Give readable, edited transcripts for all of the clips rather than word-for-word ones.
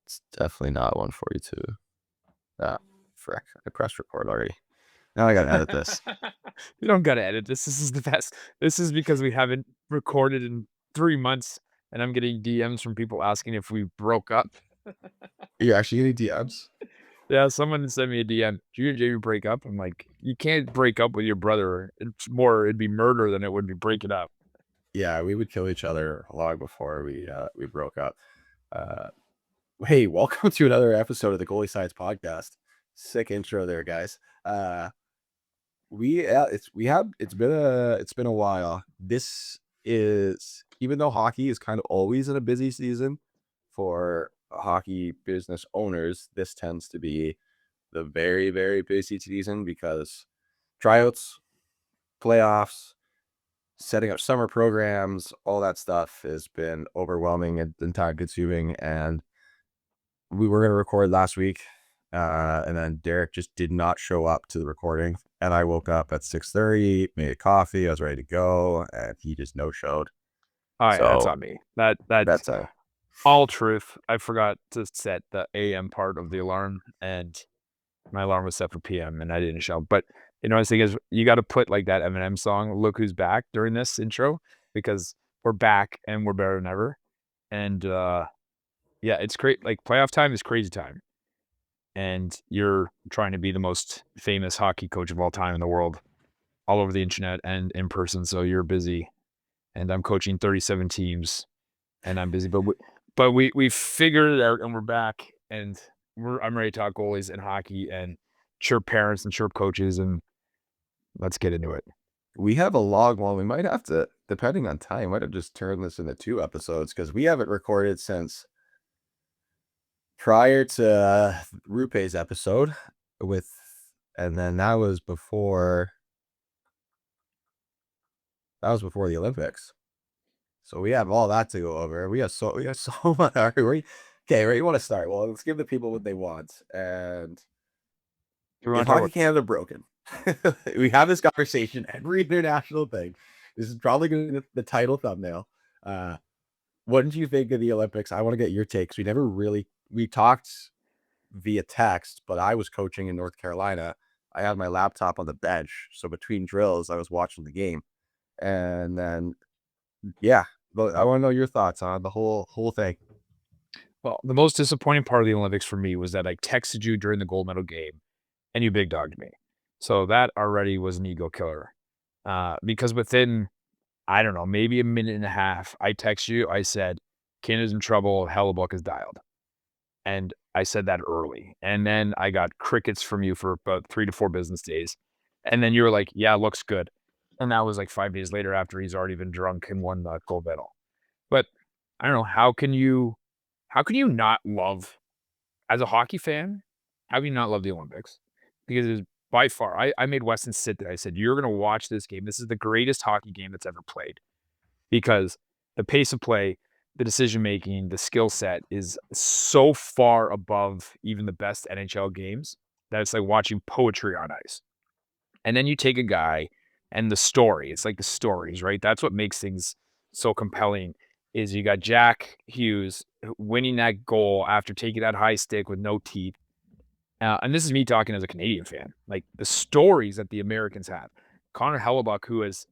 It's definitely not 142. Frick. I pressed record already. Now I gotta edit this. We don't gotta edit this. This is the best. This is because we haven't recorded in 3 months, and I'm getting DMs from people asking if we broke up. Are you actually getting DMs? Yeah, someone sent me a DM. "Did you and Jamie break up?" I'm like, "You can't break up with your brother. It'd be murder than it would be breaking up." Yeah, we would kill each other long before we broke up. Uh, hey, welcome to another episode of the Goalie Science Podcast. Sick intro there, guys. It's been a while. This is, even though hockey is kind of always in a busy season for hockey business owners, this tends to be the very, very busy season because tryouts, playoffs, setting up summer programs, all that stuff has been overwhelming and time consuming. And we were going to record last week, and then Derek just did not show up to the recording. And I woke up at 6:30, made a coffee, I was ready to go, and he just no showed. Oh, yeah, that's So on me. That's that's a all truth. I forgot to set the AM part of the alarm, and my alarm was set for PM, and I didn't show. But, you know, what I was thinking is you gotta put, like, that Eminem song, "Look Who's Back," during this intro, because we're back and we're better than ever. And, yeah, it's great. Like, playoff time is crazy time, and you're trying to be the most famous hockey coach of all time in the world, all over the internet and in person, so you're busy, and I'm coaching 37 teams, and I'm busy, but we figured it out, and we're back, and I'm ready to talk goalies and hockey and chirp parents and chirp coaches, and let's get into it. we have a long one. We might have to, depending on time, might have just turned this into 2 episodes because we haven't recorded since prior to Rupe's episode with, and then that was before the Olympics. So we have all that to go over. We have so much. Okay, where you want to start? Well, let's give the people what they want. And Do we is wanna talk Hockey about Canada broken? We have this conversation every international thing. This is probably going to be the title thumbnail. Uh, what did you think of the Olympics? I want to get your takes. We talked via text, but I was coaching in North Carolina. I had my laptop on the bench, so between drills, I was watching the game, and then yeah. But I want to know your thoughts on the whole thing. well, the most disappointing part of the Olympics for me was that I texted you during the gold medal game, and you big dogged me. So that already was an ego killer, because within, I don't know, maybe a minute and a half, I text you, I said, "Canada's in trouble, Helbuck is dialed." And I said that early, and then I got crickets from you for about 3 to 4 business days, and then you were like, "Yeah, looks good." And that was, like, 5 days later after he's already been drunk and won the gold medal. But I don't know, how can you not love, as a hockey fan, how can you not love the Olympics? Because it is by far, I made Weston sit there. I said, "You're gonna watch this game. This is the greatest hockey game that's ever played." Because the pace of play, the decision making, the skill set is so far above even the best NHL games that it's like watching poetry on ice. And then you take a guy and the story, it's like the stories, right? That's what makes things so compelling is you got Jack Hughes winning that goal after taking that high stick with no teeth. And this is me talking as a Canadian fan. Like the stories that the Americans have. Connor Helbuck, who has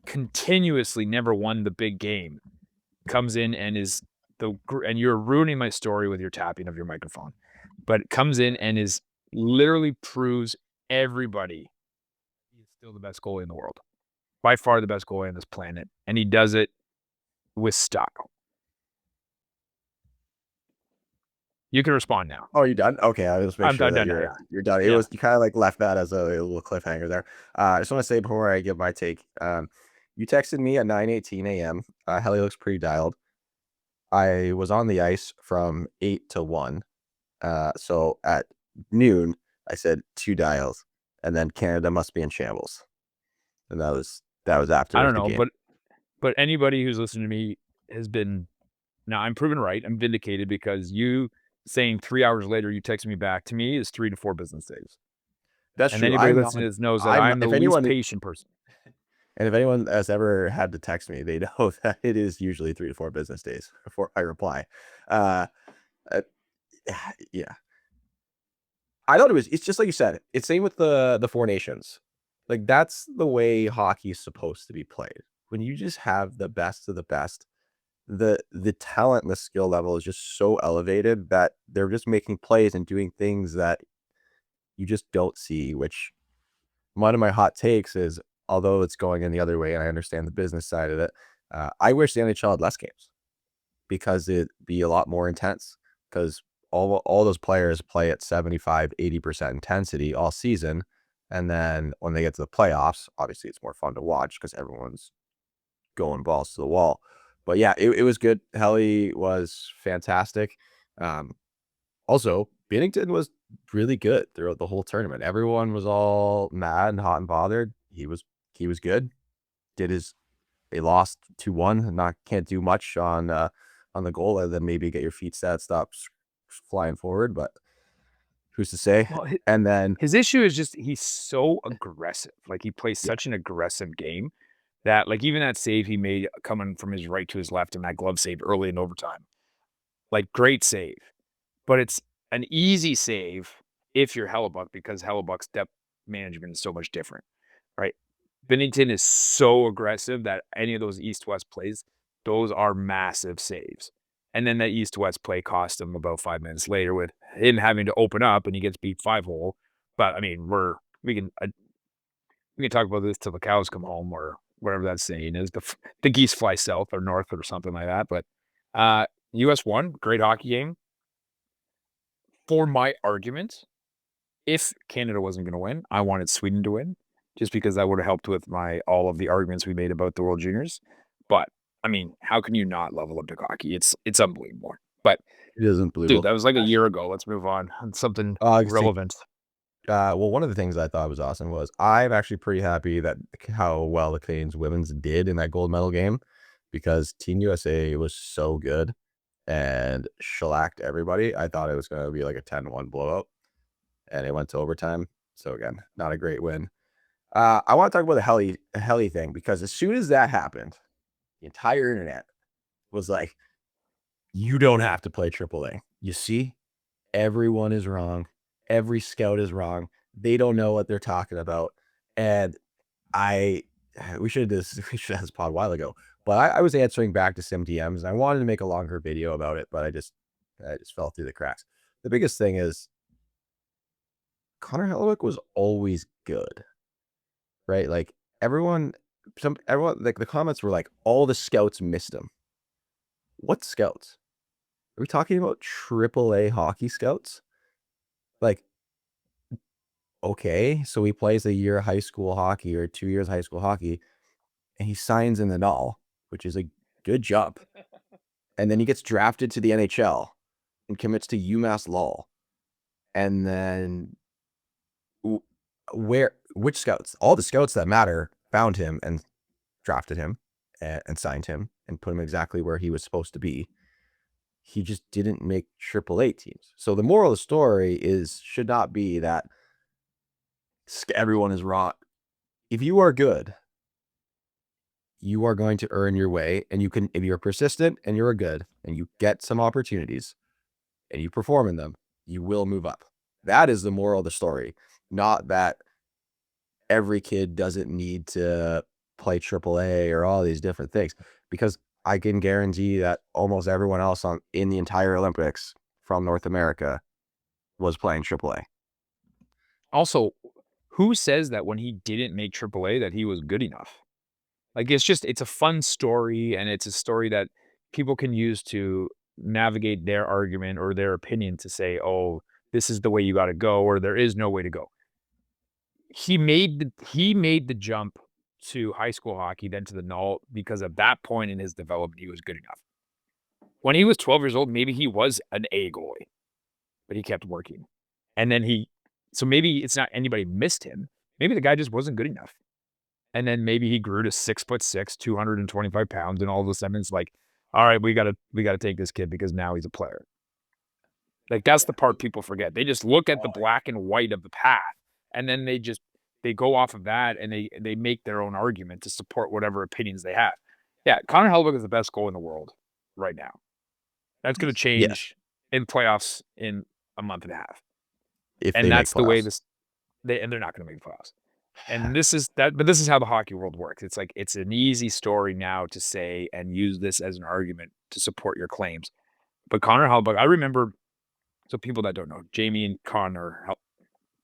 continuously never won the big game, comes in and is and you're ruining my story with your tapping of your microphone, but comes in and is literally proves everybody he's still the best goalie in the world, by far the best goalie on this planet, and he does it with style. You can respond now. Oh, you done? Okay, I just make I'm sure done, that done now. you're Yeah, you're done. It yeah. was, you kind of like left that as a little cliffhanger there. I just want to say before I give my take, you texted me at 9:18 a.m. Helly looks pretty dialed. I was on the ice from 8 to 1. So at noon, I said 2 dials, and then Canada must be in shambles, and that was I after don't the know, game. but anybody who's listened to me has been now. I'm proven right. I'm vindicated because you saying 3 hours later you text me back to me is 3 to 4 business days. That's And true. anybody listening to this knows that I'm the If least anyone patient person. has ever had to text me, they know that it is usually 3 to 4 business days before I reply. Uh, yeah. I thought it's just like you said. It's same with the Four Nations. Like that's the way hockey's supposed to be played. When you just have the best of the best, the talent and the skill level is just so elevated that they're just making plays and doing things that you just don't see, which one of my hot takes is, although it's going in the other way and I understand the business side of it, I wish the NHL had less games because it'd be a lot more intense because all those players play at 75-80% intensity all season. And then when they get to the playoffs, obviously it's more fun to watch because everyone's going balls to the wall. But yeah, it was good. Helly was fantastic. Um, Also, Bennington was really good throughout the whole tournament. Everyone was all mad and hot and bothered. He was good. Did his They lost 2-1. Not can't do much on the goal other than maybe get your feet set, stop flying forward, but who's to say? Well, And then his issue is just he's so aggressive. Like, he plays yeah, such an aggressive game that, like, even that save he made coming from his right to his left and that glove save early in overtime, like, great save. But it's an easy save if you're Hellebuck because Hellebuck's depth management is so much different, right? Bennington is so aggressive that any of those east-west plays, those are massive saves. And then that east-west play cost him about 5 minutes later with him having to open up and he gets beat 5-hole. But I mean, we can talk about this till the cows come home or whatever that saying is. The geese fly south or north or something like that. But US won, great hockey game. For my argument, if Canada wasn't going to win, I wanted Sweden to win, just because that would have helped with my all of the arguments we made about the World Juniors. But I mean, how can you not love Olympic hockey? It's unbelievable. But it isn't dude, believable. that was like a year ago. Let's move on something I can say, relevant. well, one of the things I thought was awesome was I'm actually pretty happy that how well the Canadians women's did in that gold medal game because Team USA was so good and shellacked everybody. I thought it was going to be like a 10-1 blowout, and it went to overtime. So again, not a great win. I want to talk about the heli thing because as soon as that happened, the entire internet was like, "You don't have to play AAA." You see, everyone is wrong. Every scout is wrong. They don't know what they're talking about. And I, we should have this. We should have this pod a while ago. But I was answering back to some DMs, and I wanted to make a longer video about it, but I just fell through the cracks. The biggest thing is Connor Helbuck was always good, right? Like everyone, like the comments were like, all the scouts missed him. What scouts? Are we talking about AAA hockey scouts? Like, okay, so he plays a year of high school hockey or 2 years of high school hockey, and he signs in the null, which is a good jump. And then he gets drafted to the NHL and commits to UMass Lowell. And then which scouts? All the scouts that matter found him and drafted him and signed him and put him exactly where he was supposed to be. He just didn't make AAA teams. So the moral of the story should not be that everyone is wrong. If you are good, you are going to earn your way, and you can, if you're persistent and you're good and you get some opportunities and you perform in them, you will move up. That is the moral of the story, not that every kid doesn't need to play AAA or all these different things, because I can guarantee that almost everyone else in the entire Olympics from North America was playing AAA. Also, who says that when he didn't make AAA that he was good enough? Like, it's a fun story, and it's a story that people can use to navigate their argument or their opinion to say, "Oh, this is the way you gotta go," or "There is no way to go." He made the jump to high school hockey, then to the null, because at that point in his development, he was good enough. When he was 12 years old, maybe he was an A goalie, but he kept working. And then so maybe it's not anybody missed him. Maybe the guy just wasn't good enough. And then maybe he grew to 6'6", 225 pounds, and all of a sudden it's like, all right, we gotta take this kid because now he's a player. Like, that's the part people forget. They just look at the black and white of the path, and then they go off of that and they make their own argument to support whatever opinions they have. Yeah, Connor Helbuck is the best goal in the world right now. That's gonna Yes. change in playoffs in a month and a half. if And they make that's the way playoffs. this and they're not gonna make playoffs. And this is that but this is how the hockey world works. It's like it's an easy story now to say and use this as an argument to support your claims. But Connor Helbuck, I remember so people that don't know, Jamie and Connor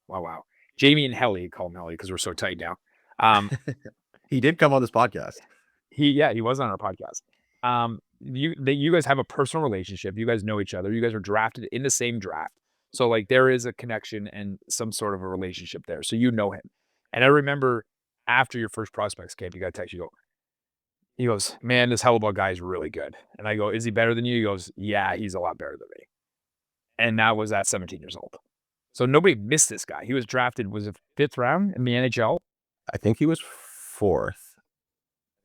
wow. Jamie and Helly, call him Helly because we're so tight now. Um, He did come on this podcast. he was on our podcast. You guys have a personal relationship. You guys know each other. You guys are drafted in the same draft. So like there is a connection and some sort of a relationship there. So you know him. And I remember after your first prospects camp, you got a text, he goes, man, this Hellebuck guy is really good. And I go, is he better than you? He goes, yeah, he's a lot better than me. And that was at 17 years old. So nobody missed this guy. He was drafted, was it 5th round in the NHL? I think he was 4th.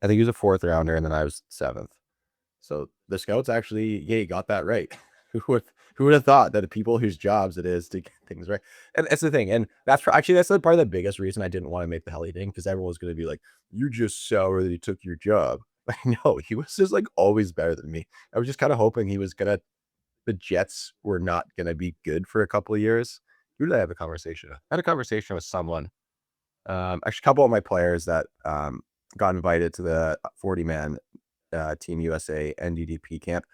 I think he was a 4th rounder, and then I was 7th. So the scouts actually, yeah, got that right. Who would have thought that the people whose jobs it is to get things right? And that's the thing. And that's actually that's probably the biggest reason I didn't want to make the Helly thing, because everyone was going to be like, "You're just sour that he took your job." Like, no, he was just like always better than me. I was just kind of hoping he was gonna. The Jets were not gonna be good for a couple of years. Who did I have a conversation with? I had a conversation with someone. Actually, a couple of my players that got invited to the 40-man Team USA NDDP camp.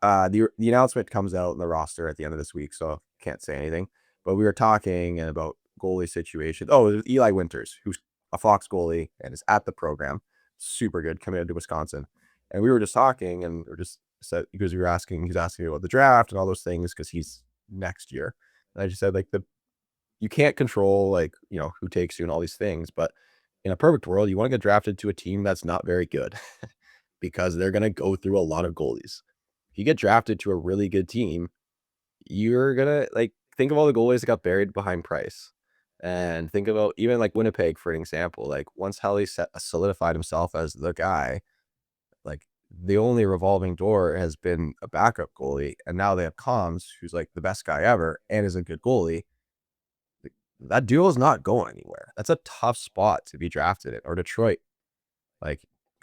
The announcement comes out in the roster at the end of this week, so can't say anything. But we were talking about goalie situation. Oh, it was Eli Winters, who's a Fox goalie and is at the program, super good, coming to Wisconsin. And we were just talking, and we're just said because we were asking, he's asking me about the draft and all those things because he's next year. And I just said like you can't control like who takes you and all these things, but in a perfect world, you want to get drafted to a team that's not very good because they're going to go through a lot of goalies. If you get drafted to a really good team, you're going to like think of all the goalies that got buried behind Price, and think about even like Winnipeg, for an example. Like once Helly solidified himself as the guy, like the only revolving door has been a backup goalie. And now they have Combs, who's like the best guy ever and is a good goalie. That duo is not going anywhere. That's a tough spot to be drafted in. Or Detroit, like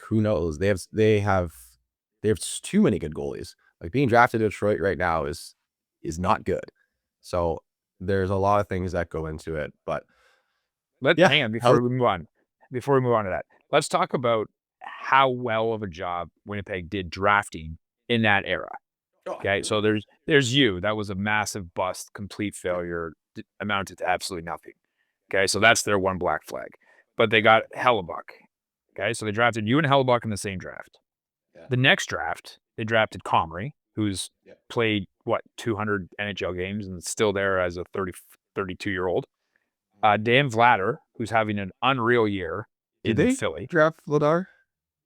who knows? They have too many good goalies. Like being drafted to Detroit right now is not good. So there's a lot of things that go into it. But yeah, Hang on before we move on. Before we move on to that, let's talk about how well of a job Winnipeg did drafting in that era. Okay, so there's you. That was a massive bust, complete failure, amounted to absolutely nothing. Okay, so that's their one black flag. But they got Hellebuck. Okay, so they drafted you and Hellebuck in the same draft. Yeah. The next draft, they drafted Comrie, who's played, 200 NHL games and still there as a 32-year-old. Dan Vladar, who's having an unreal year Did in they Philly. draft Vladar?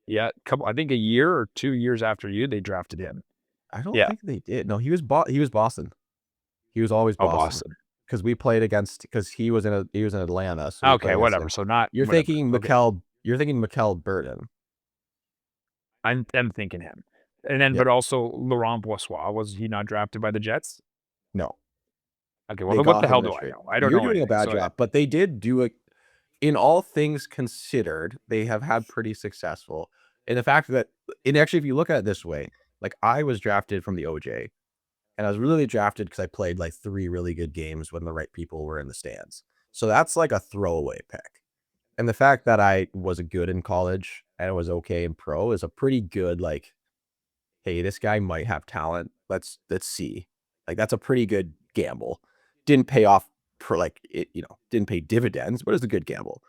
Yeah, I think a year or 2 years after you, they drafted him. I don't think they did. No, he was Boston. He was always Oh, Boston. Boston. Because we played against, because he was in Atlanta. So okay, whatever. him. So not you're whatever. thinking okay. Mikkel. You're thinking Mikkel Burton. I'm thinking him, and then but also Laurent Brossoit, was he not drafted by the Jets? No. Okay, well, what the hell do I know? I don't You're know. doing a bad job, but they did do it. In all things considered, they have had pretty successful. And the fact that, and actually, if you look at it this way, like I was drafted from the OJ, and I was really drafted because I played like 3 really good games when the right people were in the stands. So that's like a throwaway pick. And the fact that I was good in college and I was okay in pro is a pretty good, like, hey, this guy might have talent. Let's see. Like that's a pretty good gamble. Didn't pay off for like it, didn't pay dividends, but it's a good gamble.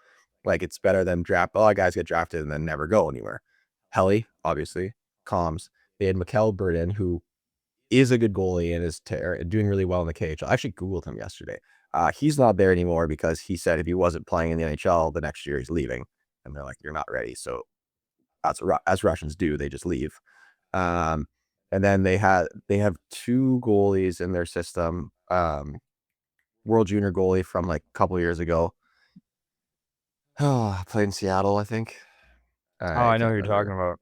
Like it's better than draft. A lot of guys get drafted and then never go anywhere. Helly, obviously, Combs. They had Mikkel Burton, who is a good goalie and is doing really well in the KHL. I actually Googled him yesterday. He's not there anymore because he said if he wasn't playing in the NHL the next year, he's leaving. And they're like, you're not ready. So as Russians do, they just leave. And then they have 2 goalies in their system. World Junior goalie from like a couple years ago. Oh, played in Seattle, I think. I know who you're talking about.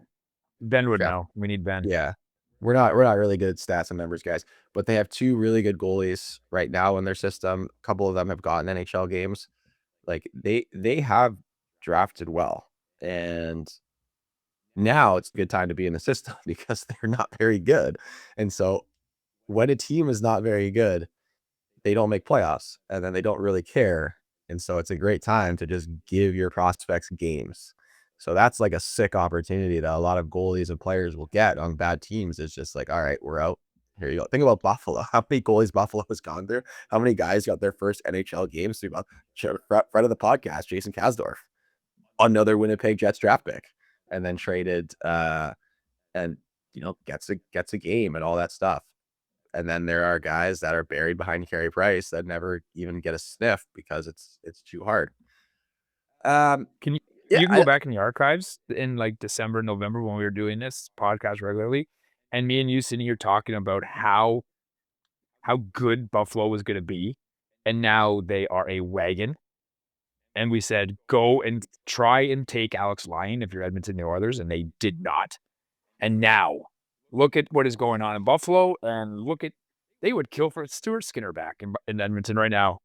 Ben would know. We need Ben. Yeah. We're not really good at stats and numbers, guys, but they have 2 really good goalies right now in their system. A couple of them have gotten NHL games. Like they have drafted well, and now it's a good time to be in the system because they're not very good. And so when a team is not very good, they don't make playoffs, and then they don't really care. And so it's a great time to just give your prospects games. So that's like a sick opportunity that a lot of goalies and players will get on bad teams. It's just like, all right, we're out. Here you go. Think about Buffalo. How many goalies Buffalo has gone through? How many guys got their first NHL games through friend of the podcast, Jason Kasdorf, another Winnipeg Jets draft pick, and then traded and gets a game and all that stuff. And then there are guys that are buried behind Carey Price that never even get a sniff because it's too hard. Can you Yeah, you can go back in the archives in, like, December, November when we were doing this podcast regularly, and me and you sitting here talking about how good Buffalo was gonna be, and now they are a wagon, and we said, "Go and try and take Alex Lyon if you're Edmonton Oilers," and they did not. And now, look at what is going on in Buffalo, and look at they would kill for Stuart Skinner back in Edmonton right now.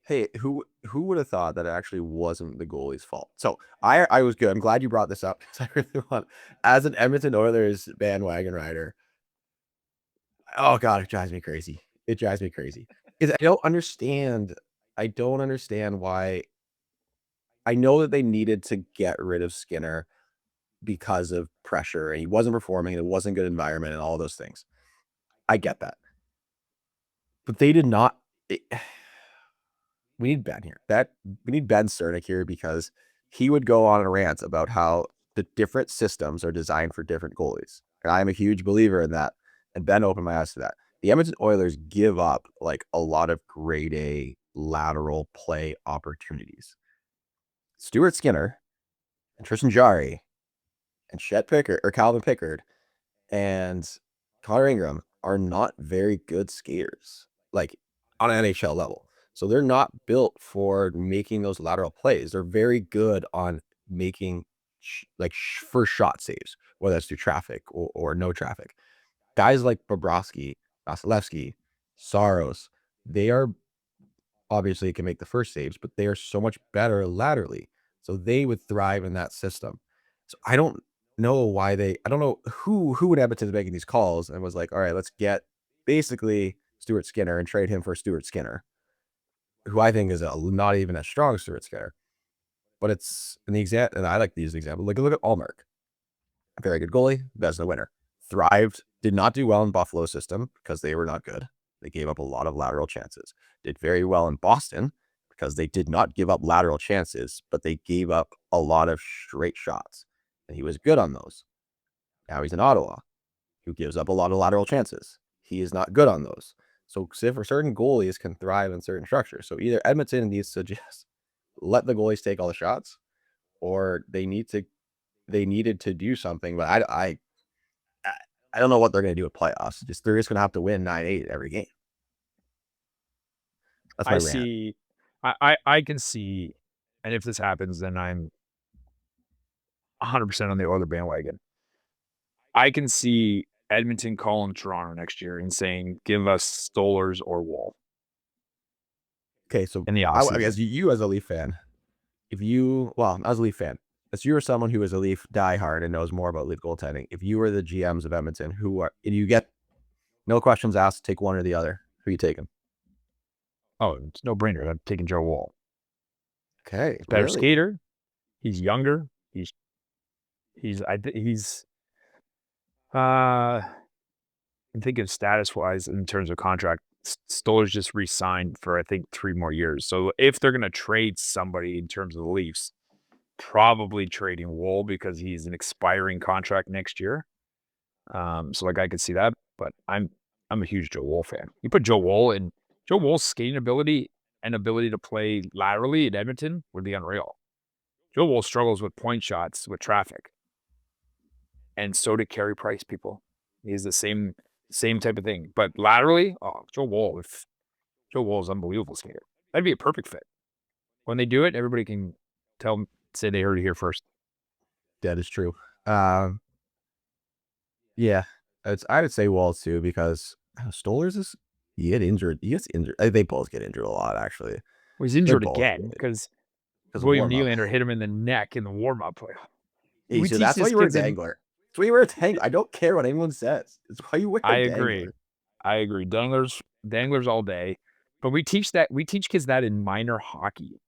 hey, who would have thought that it actually wasn't the goalie's fault? So I was good. I'm glad you brought this up because I really want, as an Edmonton Oilers bandwagon rider. Oh God, it drives me crazy. It drives me crazy because I don't understand. I don't understand why. I know that they needed to get rid of Skinner because of pressure and he wasn't performing. It wasn't a good environment and all those things. I get that, but they did not. We need Ben here. We need Ben Cernick here because he would go on a rant about how the different systems are designed for different goalies. And I'm a huge believer in that. And Ben opened my eyes to that. The Edmonton Oilers give up like a lot of grade A lateral play opportunities. Stuart Skinner and Tristan Jarry and Chet Pickard or Calvin Pickard and Connor Ingram are not very good skaters, like on an NHL level. So they're not built for making those lateral plays. They're very good on making first shot saves, whether that's through traffic or no traffic. Guys like Bobrovsky, Vasilevsky, Saros, they are obviously can make the first saves, but they are so much better laterally. So they would thrive in that system. So I don't know why I don't know who in Edmonton is making these calls and was like, all right, let's get basically Stuart Skinner and trade him for Stuart Skinner, who I think is not even as strong as Stuart Skinner. But it's an example, and I like to use the example. Look at Allmark, a very good goalie, Vezina winner, thrived, did not do well in Buffalo system because they were not good. They gave up a lot of lateral chances. Did very well in Boston because they did not give up lateral chances, but they gave up a lot of straight shots. And he was good on those. Now he's in Ottawa, who gives up a lot of lateral chances. He is not good on those. So for certain goalies can thrive in certain structures. So either Edmonton needs to just let the goalies take all the shots, or they needed to do something. But I don't know what they're going to do at playoffs. They're just going to have to win 9-8 every game. That's my I rant. see I can see, and if this happens, then I'm 100% on the Oiler bandwagon. I can see Edmonton calling Toronto next year and saying, "Give us Stolers or Wall Okay, so in the I guess offseason." you as a Leaf fan, as a Leaf fan, as you are someone who is a Leaf diehard and knows more about Leaf goaltending, if you were the GMs of Edmonton, and you get no questions asked, take one or the other, who you taking? Oh, it's no brainer. I'm taking Joe Wall. Okay, He's a better really? skater. He's younger. He's uh I'm thinking status wise in terms of contract. Stolar's just re-signed for I think 3 more years. So if they're gonna trade somebody in terms of the Leafs, probably trading Wool because he's an expiring contract next year. So like I could see that, but I'm a huge Joe Wool fan. You put Joe Wool's skating ability and ability to play laterally at Edmonton would be unreal. Joe Wool struggles with point shots with traffic, and so did Carey Price. People, he's the same type of thing, but laterally, oh, Joe Wool is unbelievable skater. That'd be a perfect fit. When they do it, everybody can say they heard it here first. That is true. Um, yeah, I would say Walls too because Stolers is he get injured. He gets injured. They both get injured a lot actually. Well, he's They're injured both again because because of William warm up. Nylander hit him in the neck in the warm up. Like, Hey, we so teach that's why these you wear a kids in. dangler. That's why you wear a dangler. I don't care what anyone says. It's why you wear a I agree. dangler. I agree. Danglers all day. But we teach kids that in minor hockey.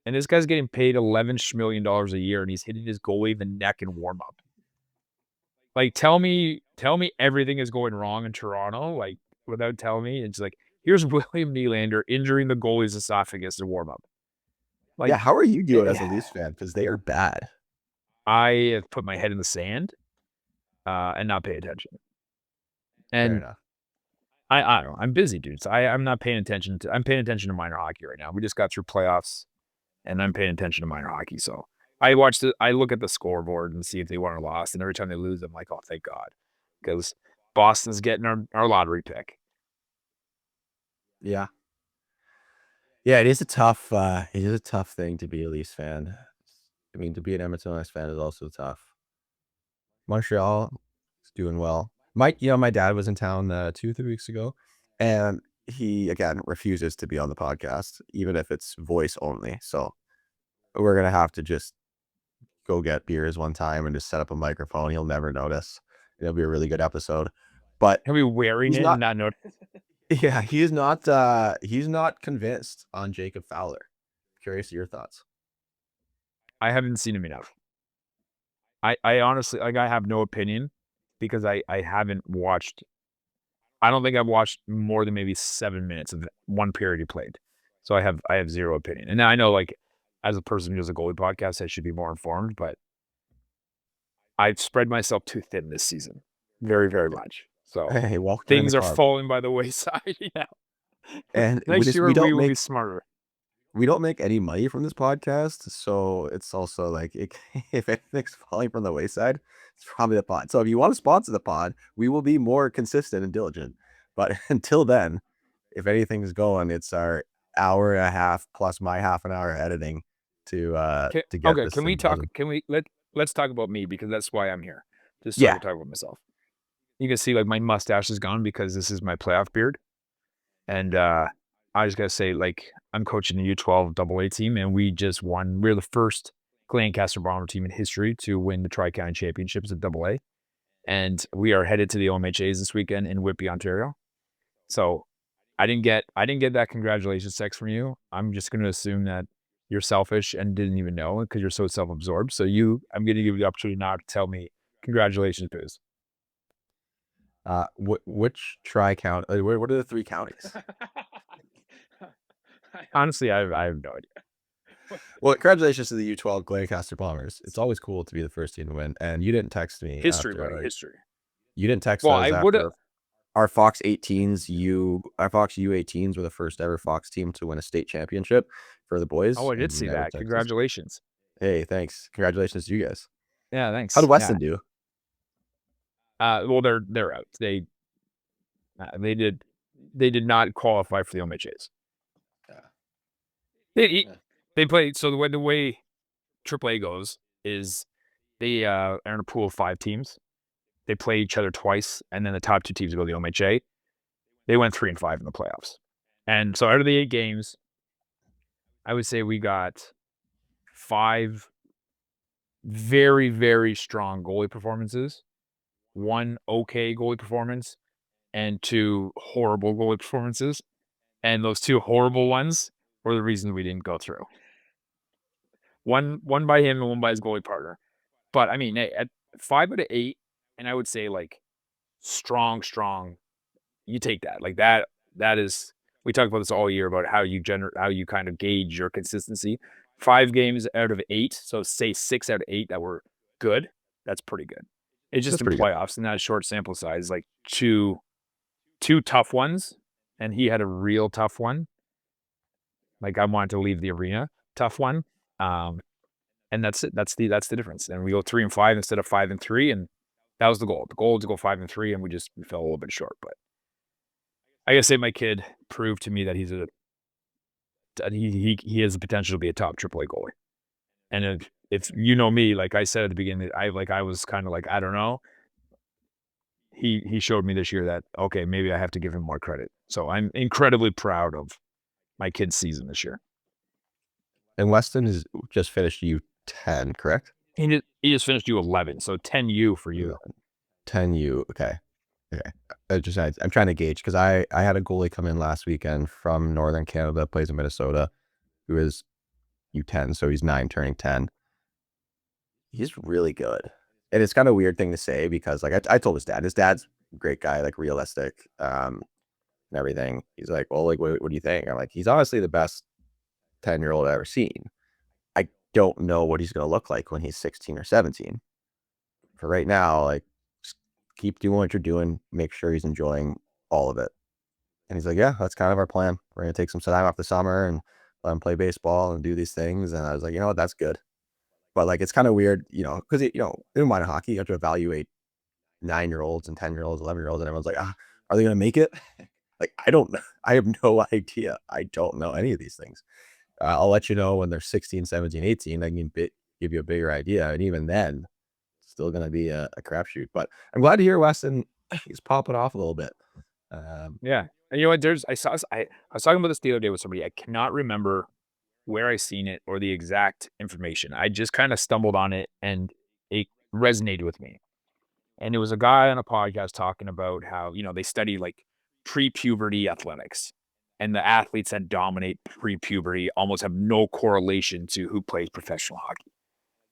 And this guy's getting paid $11 million a year, and he's hitting his goalie in the neck in warm up. Like, tell me everything is going wrong in Toronto, like, without telling me. It's like, here's William Nylander injuring the goalie's esophagus in warm up. Like, yeah, how are you doing as a Leafs fan? Because they are bad. I have put my head in the sand and not pay attention. Fair And enough. I don't know. I'm busy, dude. So I'm not paying attention to. I'm paying attention to minor hockey right now. We just got through playoffs, and I'm paying attention to minor hockey. So I look at the scoreboard and see if they won or lost, and every time they lose, I'm like, oh, thank God, because Boston's getting our lottery pick. Yeah. Yeah, it is a tough thing to be a Leafs fan. I mean, to be an Edmonton Oilers fan is also tough. Montreal is doing well. My dad was in town 2-3 weeks ago, and he again refuses to be on the podcast, even if it's voice only. So we're gonna have to just go get beers one time and just set up a microphone. He'll never notice. It'll be a really good episode. But He'll be wearing he's it not. and not notice. Yeah, he's not. He's not convinced on Jacob Fowler. Curious to your thoughts. I haven't seen him enough. I honestly, like, I have no opinion because I haven't watched. I don't think I've watched more than maybe 7 minutes of one period he played. So I have zero opinion. And now I know, like, as a person who does a goalie podcast, I should be more informed, but I've spread myself too thin this season. Very, very much. So Hey, welcome in the things are club. falling by the wayside. Yeah. And Next year we we will be smarter. don't make any money from this podcast, so it's also like if anything's falling from the wayside, it's probably the pod. So if you want to sponsor the pod, we will be more consistent and diligent. But until then, if anything's going, it's our hour and a half plus my half an hour editing to get Okay, this can we thing talk? done. Let's talk about me because that's why I'm here. Just so I Yeah. can talk about myself. You can see, like, my mustache is gone because this is my playoff beard. And I just gotta say, like, I'm coaching the U12 AA team, and we just won. We're the first Lancaster Bomber team in history to win the Tri-County Championships at AA. And we are headed to the OMHAs this weekend in Whitby, Ontario. So I didn't get that congratulations text from you. I'm just gonna assume that you're selfish and didn't even know because you're so self-absorbed. So I'm gonna give you the opportunity now to tell me congratulations, Booze. Which tri-count? What are the 3 counties? Honestly, I have no idea. Well, congratulations to the U12 Lancaster Bombers. It's always cool to be the first team to win. And you didn't text me History, after buddy, history. you didn't text Well, us I would have. after our Fox 18s. Our Fox U18s were the first ever Fox team to win a state championship for the boys. Oh, I did and you see never that. texted us. Congratulations. Hey, thanks. Congratulations to you guys. Yeah, thanks. How did Weston do? Well, they're out. They did not qualify for the OMHAs. They played. So the way AAA goes is they are in a pool of 5 teams. They play each other twice, and then the top 2 teams go to the OMHA. They went 3-5 in the playoffs. And so out of the 8 games, I would say we got 5 very, very strong goalie performances, 1 okay goalie performance, and 2 horrible goalie performances. And those 2 horrible ones were the reason we didn't go through. One by him and one by his goalie partner. But I mean, at 5 out of 8, and I would say, like, strong, you take that. Like, that is, we talked about this all year about how you kind of gauge your consistency. 5 games out of 8, so say 6 out of 8 that were good, that's pretty good. It's just That's in pretty good. playoffs and that short sample size, like, 2 tough ones, and he had a real tough one. Like, I wanted to leave the arena, tough one. And that's it. That's the difference. And we go 3-5 instead of 5-3, and that was the goal. The goal was to go 5-3, and we fell a little bit short. But I gotta say, my kid proved to me that he has the potential to be a top AAA goalie. And if you know me, like I said at the beginning, I was kind of like, I don't know. He showed me this year that, okay, maybe I have to give him more credit. So I'm incredibly proud of my kid's season this year. And Weston has just finished U10, correct? He just finished U11, so 10U for you. 10U, okay. Okay. I'm trying to gauge because I had a goalie come in last weekend from Northern Canada, plays in Minnesota, who is U10, so he's 9 turning 10. He's really good. And it's kind of a weird thing to say because like I told his dad. His dad's a great guy, like realistic, and everything. He's like, well, like what do you think? I'm like, he's honestly the best 10-year-old I've ever seen. I don't know what he's gonna look like when he's 16 or 17. For right now, like just keep doing what you're doing, make sure he's enjoying all of it. And he's like, yeah, that's kind of our plan. We're gonna take some time off the summer and let him play baseball and do these things. And I was like, you know what, that's good. But like it's kind of weird, because in minor hockey, you have to evaluate 9-year-olds and 10-year-olds, 11-year-olds, and everyone's like, are they gonna make it? Like, I don't know. I have no idea. I don't know any of these things. I'll let you know when they're 16, 17, 18. I can give you a bigger idea. And even then, it's still going to be a crapshoot. But I'm glad to hear Weston he's popping off a little bit. Um, Yeah. And you know what? I was talking about this the other day with somebody. I cannot remember where I seen it or the exact information. I just kind of stumbled on it and it resonated with me. And it was a guy on a podcast talking about how, they study like pre-puberty athletics. And the athletes that dominate pre-puberty almost have no correlation to who plays professional hockey.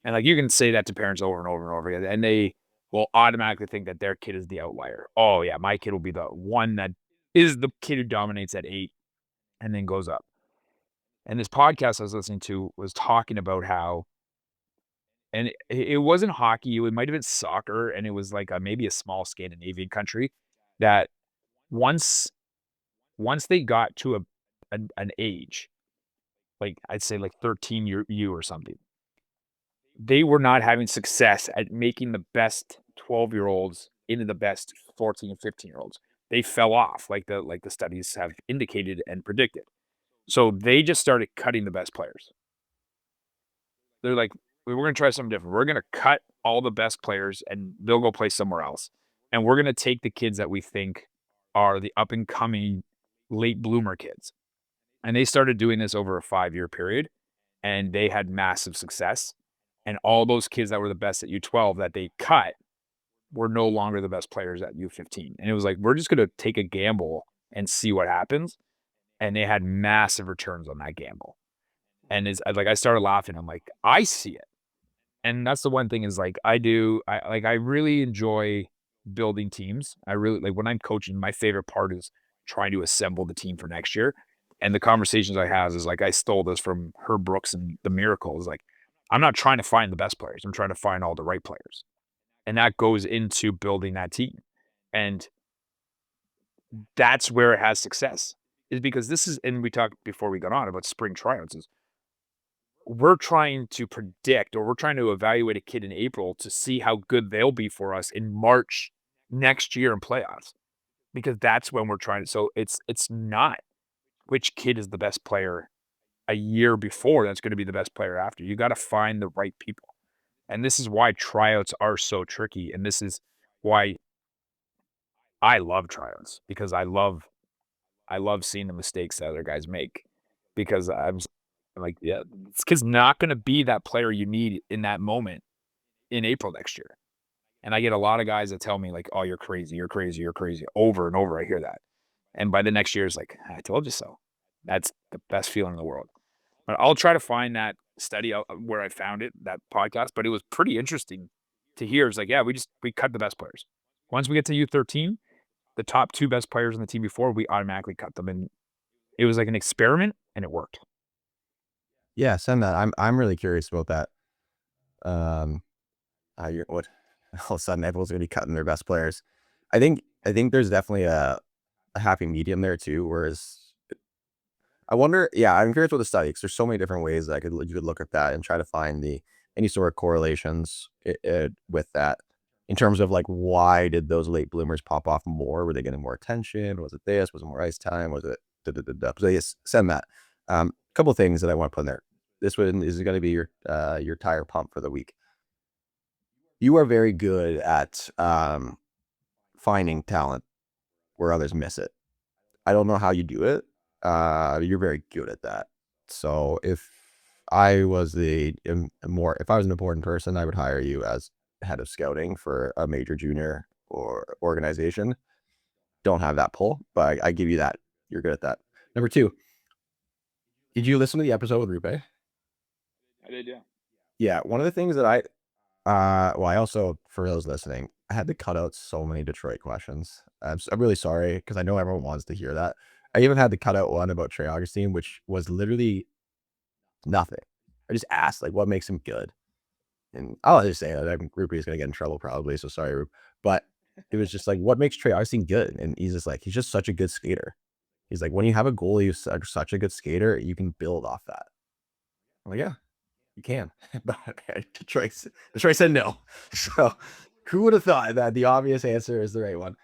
And like you can say that to parents over and over and over again, and they will automatically think that their kid is the outlier. Oh yeah, my kid will be the one that is the kid who dominates at 8 and then goes up. And this podcast I was listening to was talking about how, and it wasn't hockey, it might have been soccer, and it was like maybe a small Scandinavian country that once once they got to an age, like I'd say like 13 year you or something, they were not having success at making the best 12-year-olds into the best 14 and 15-year-olds. They fell off like the studies have indicated and predicted. So they just started cutting the best players. They're like, we're going to try something different. We're going to cut all the best players and they'll go play somewhere else. And we're going to take the kids that we think are the up and coming late bloomer kids. And they started doing this over a 5-year period and they had massive success. And all those kids that were the best at U12 that they cut were no longer the best players at U15. And it was like, we're just going to take a gamble and see what happens. And they had massive returns on that gamble. And I started laughing. I'm like, I see it. And that's the one thing is like I really enjoy building teams. I really like when I'm coaching, my favorite part is trying to assemble the team for next year. And the conversations I have is like I stole this from Herb Brooks and the Miracle is like I'm not trying to find the best players. I'm trying to find all the right players. And that goes into building that team. And that's where it has success. Is because this is and we talked before we got on about spring tryouts is we're trying to predict or we're trying to evaluate a kid in April to see how good they'll be for us in March next year in playoffs because that's when we're trying to. So it's not which kid is the best player a year before that's going to be the best player after. You got to find the right people. And this is why tryouts are so tricky. And this is why I love tryouts because I love seeing the mistakes that other guys make because I'm like, yeah, this kid's not going to be that player you need in that moment in April next year. And I get a lot of guys that tell me like, oh, you're crazy, you're crazy, you're crazy over and over. I hear that. And by the next year, it's like, I told you so. That's the best feeling in the world. But I'll try to find that study out where I found it, that podcast. But it was pretty interesting to hear. It's like, yeah, we cut the best players. Once we get to U13, the top 2 best players on the team before, we automatically cut them. And it was like an experiment and it worked. yeah, send that. I'm really curious about that. Um, what all of a sudden everyone's gonna be cutting their best players. I think there's definitely a happy medium there too. Whereas I wonder, yeah, I'm curious with the study because there's so many different ways that you could look at that and try to find the any sort of correlations with that in terms of like why did those late bloomers pop off more? Were they getting more attention? Was it this? Was it more ice time? Was it da, da, da, da? So yes, send that. Couple of things that I want to put in there. This one is going to be your tire pump for the week. You are very good at finding talent where others miss it. I don't know how you do it. You're very good at that. So if I was if I was an important person, I would hire you as head of scouting for a major junior or organization. don't have that pull, but I give you that. You're good at that. Number two, did you listen to the episode with Rupe? I did, yeah. Yeah, one of the things that well, I also, for those listening, I had to cut out so many Detroit questions. I'm really sorry because I know everyone wants to hear that. I even had to cut out one about Trey Augustine, which was literally nothing. I just asked, like, what makes him good? And I'll just say that Rupe is going to get in trouble probably. So sorry, Rupe. But it was just like, what makes Trey Augustine good? And he's just like, he's just such a good skater. He's like, when you have a goalie who's such a good skater, you can build off that. I'm like, yeah, you can. But Detroit said no. So who would have thought that the obvious answer is the right one?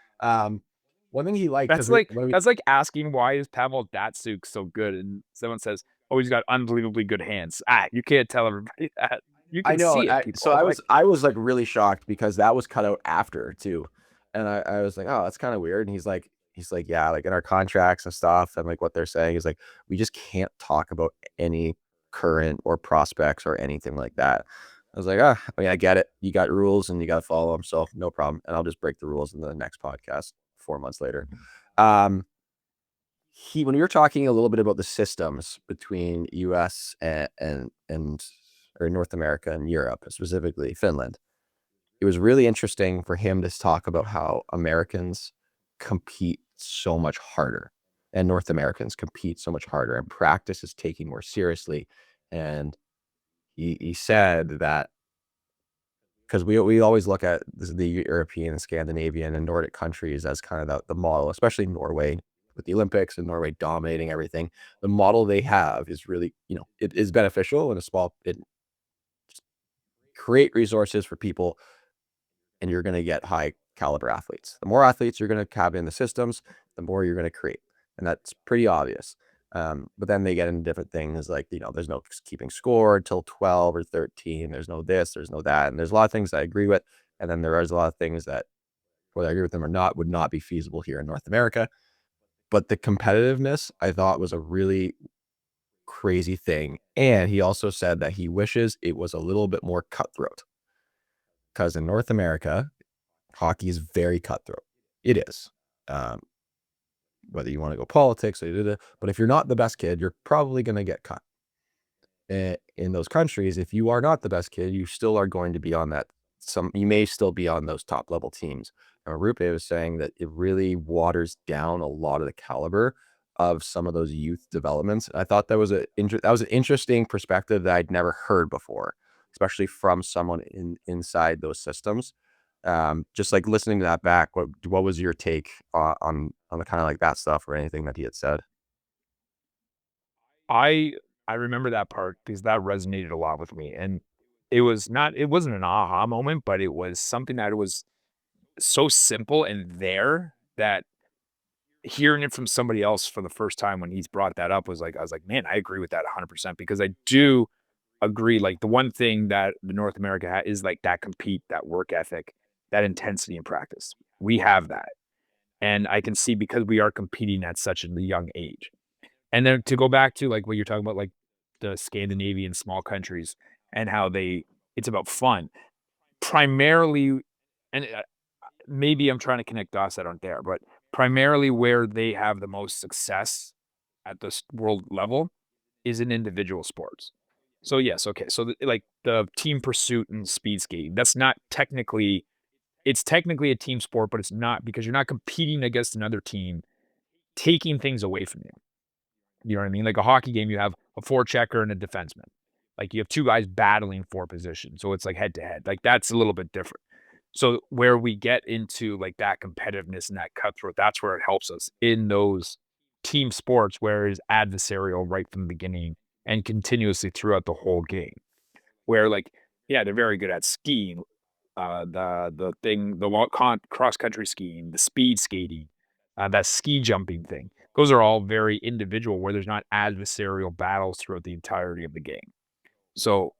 One thing he liked, because That's like asking why is Pavel Datsuk so good, and someone says, "Oh, he's got unbelievably good hands." You can't tell everybody that. You I can know. see it, So people. Like, I was like really shocked because that was cut out after too, and I was like, oh, that's kind of weird. And he's like, yeah, like in our contracts and stuff, and like what they're saying is like we just can't talk about any current or prospects or anything like that. I was like, I mean, I get it. You got rules and you got to follow them, so no problem. And I'll just break the rules in the next podcast 4 months later. Um, when we were talking a little bit about the systems between US and or North America and Europe, specifically Finland, it was really interesting for him to talk about how Americans compete so much harder and North Americans compete so much harder and practice is taken more seriously. And he said that because we always look at the European, Scandinavian, and Nordic countries as kind of the model, especially Norway with the Olympics and Norway dominating everything. The model they have is really, it is beneficial in a small, it create resources for people, and you're going to get high caliber athletes. The more athletes you're going to have in the systems, the more you're going to create, and that's pretty obvious. But then they get into different things like, there's no keeping score until 12 or 13. There's no this, there's no that. And there's a lot of things I agree with. And then there is a lot of things that, whether I agree with them or not, would not be feasible here in North America. But the competitiveness, I thought, was a really crazy thing. And he also said that he wishes it was a little bit more cutthroat. Because in North America, hockey is very cutthroat. It is. Um, whether you want to go politics, but if you're not the best kid, you're probably going to get cut. In those countries, if you are not the best kid, you still are going to be on that. You may still be on those top level teams. Rupe was saying that it really waters down a lot of the caliber of some of those youth developments. I thought that was an interesting perspective that I'd never heard before, especially from someone inside those systems. Just like listening to that back, what was your take on the kind of like that stuff or anything that he had said? I I remember that part because that resonated a lot with me, and it wasn't an aha moment, but it was something that was so simple and there that hearing it from somebody else for the first time when he's brought that up was like, I was like, man, I agree with that 100% because I do agree. Like the one thing that the North America is like that compete, that work ethic, that intensity in practice. We have that. And I can see because we are competing at such a young age. And then to go back to like what you're talking about, like the Scandinavian small countries and how it's about fun primarily. And maybe I'm trying to connect dots that aren't there, but primarily where they have the most success at this world level is in individual sports. So yes, okay. So like the team pursuit and speed skating, that's not technically it's technically a team sport, but it's not because you're not competing against another team, taking things away from you. You know what I mean? Like a hockey game, you have a forechecker and a defenseman. Like you have two guys battling for position. So it's like head to head. Like that's a little bit different. So where we get into like that competitiveness and that cutthroat, that's where it helps us in those team sports where it's adversarial right from the beginning and continuously throughout the whole game. Where like, yeah, they're very good at skiing, the cross country skiing, the speed skating, that ski jumping thing. Those are all very individual where there's not adversarial battles throughout the entirety of the game. So,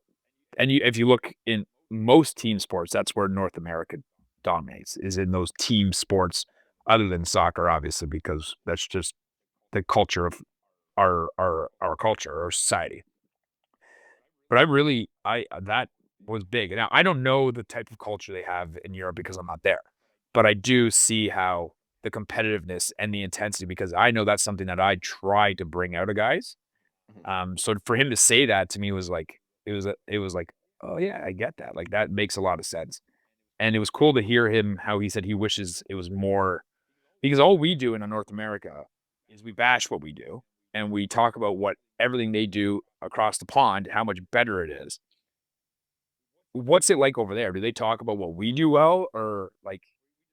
if you look in most team sports, that's where North America dominates, is in those team sports, other than soccer, obviously, because that's just the culture of our culture, our society. But that was big. Now, I don't know the type of culture they have in Europe because I'm not there, but I do see how the competitiveness and the intensity, because I know that's something that I try to bring out of guys. Mhm. So for him to say that to me was like, it was like, oh yeah, I get that. Like that makes a lot of sense. And it was cool to hear him how he said he wishes it was more, because all we do in North America is we bash what we do and we talk about what everything they do across the pond, how much better it is. What's it like over there? Do they talk about what we do well, or like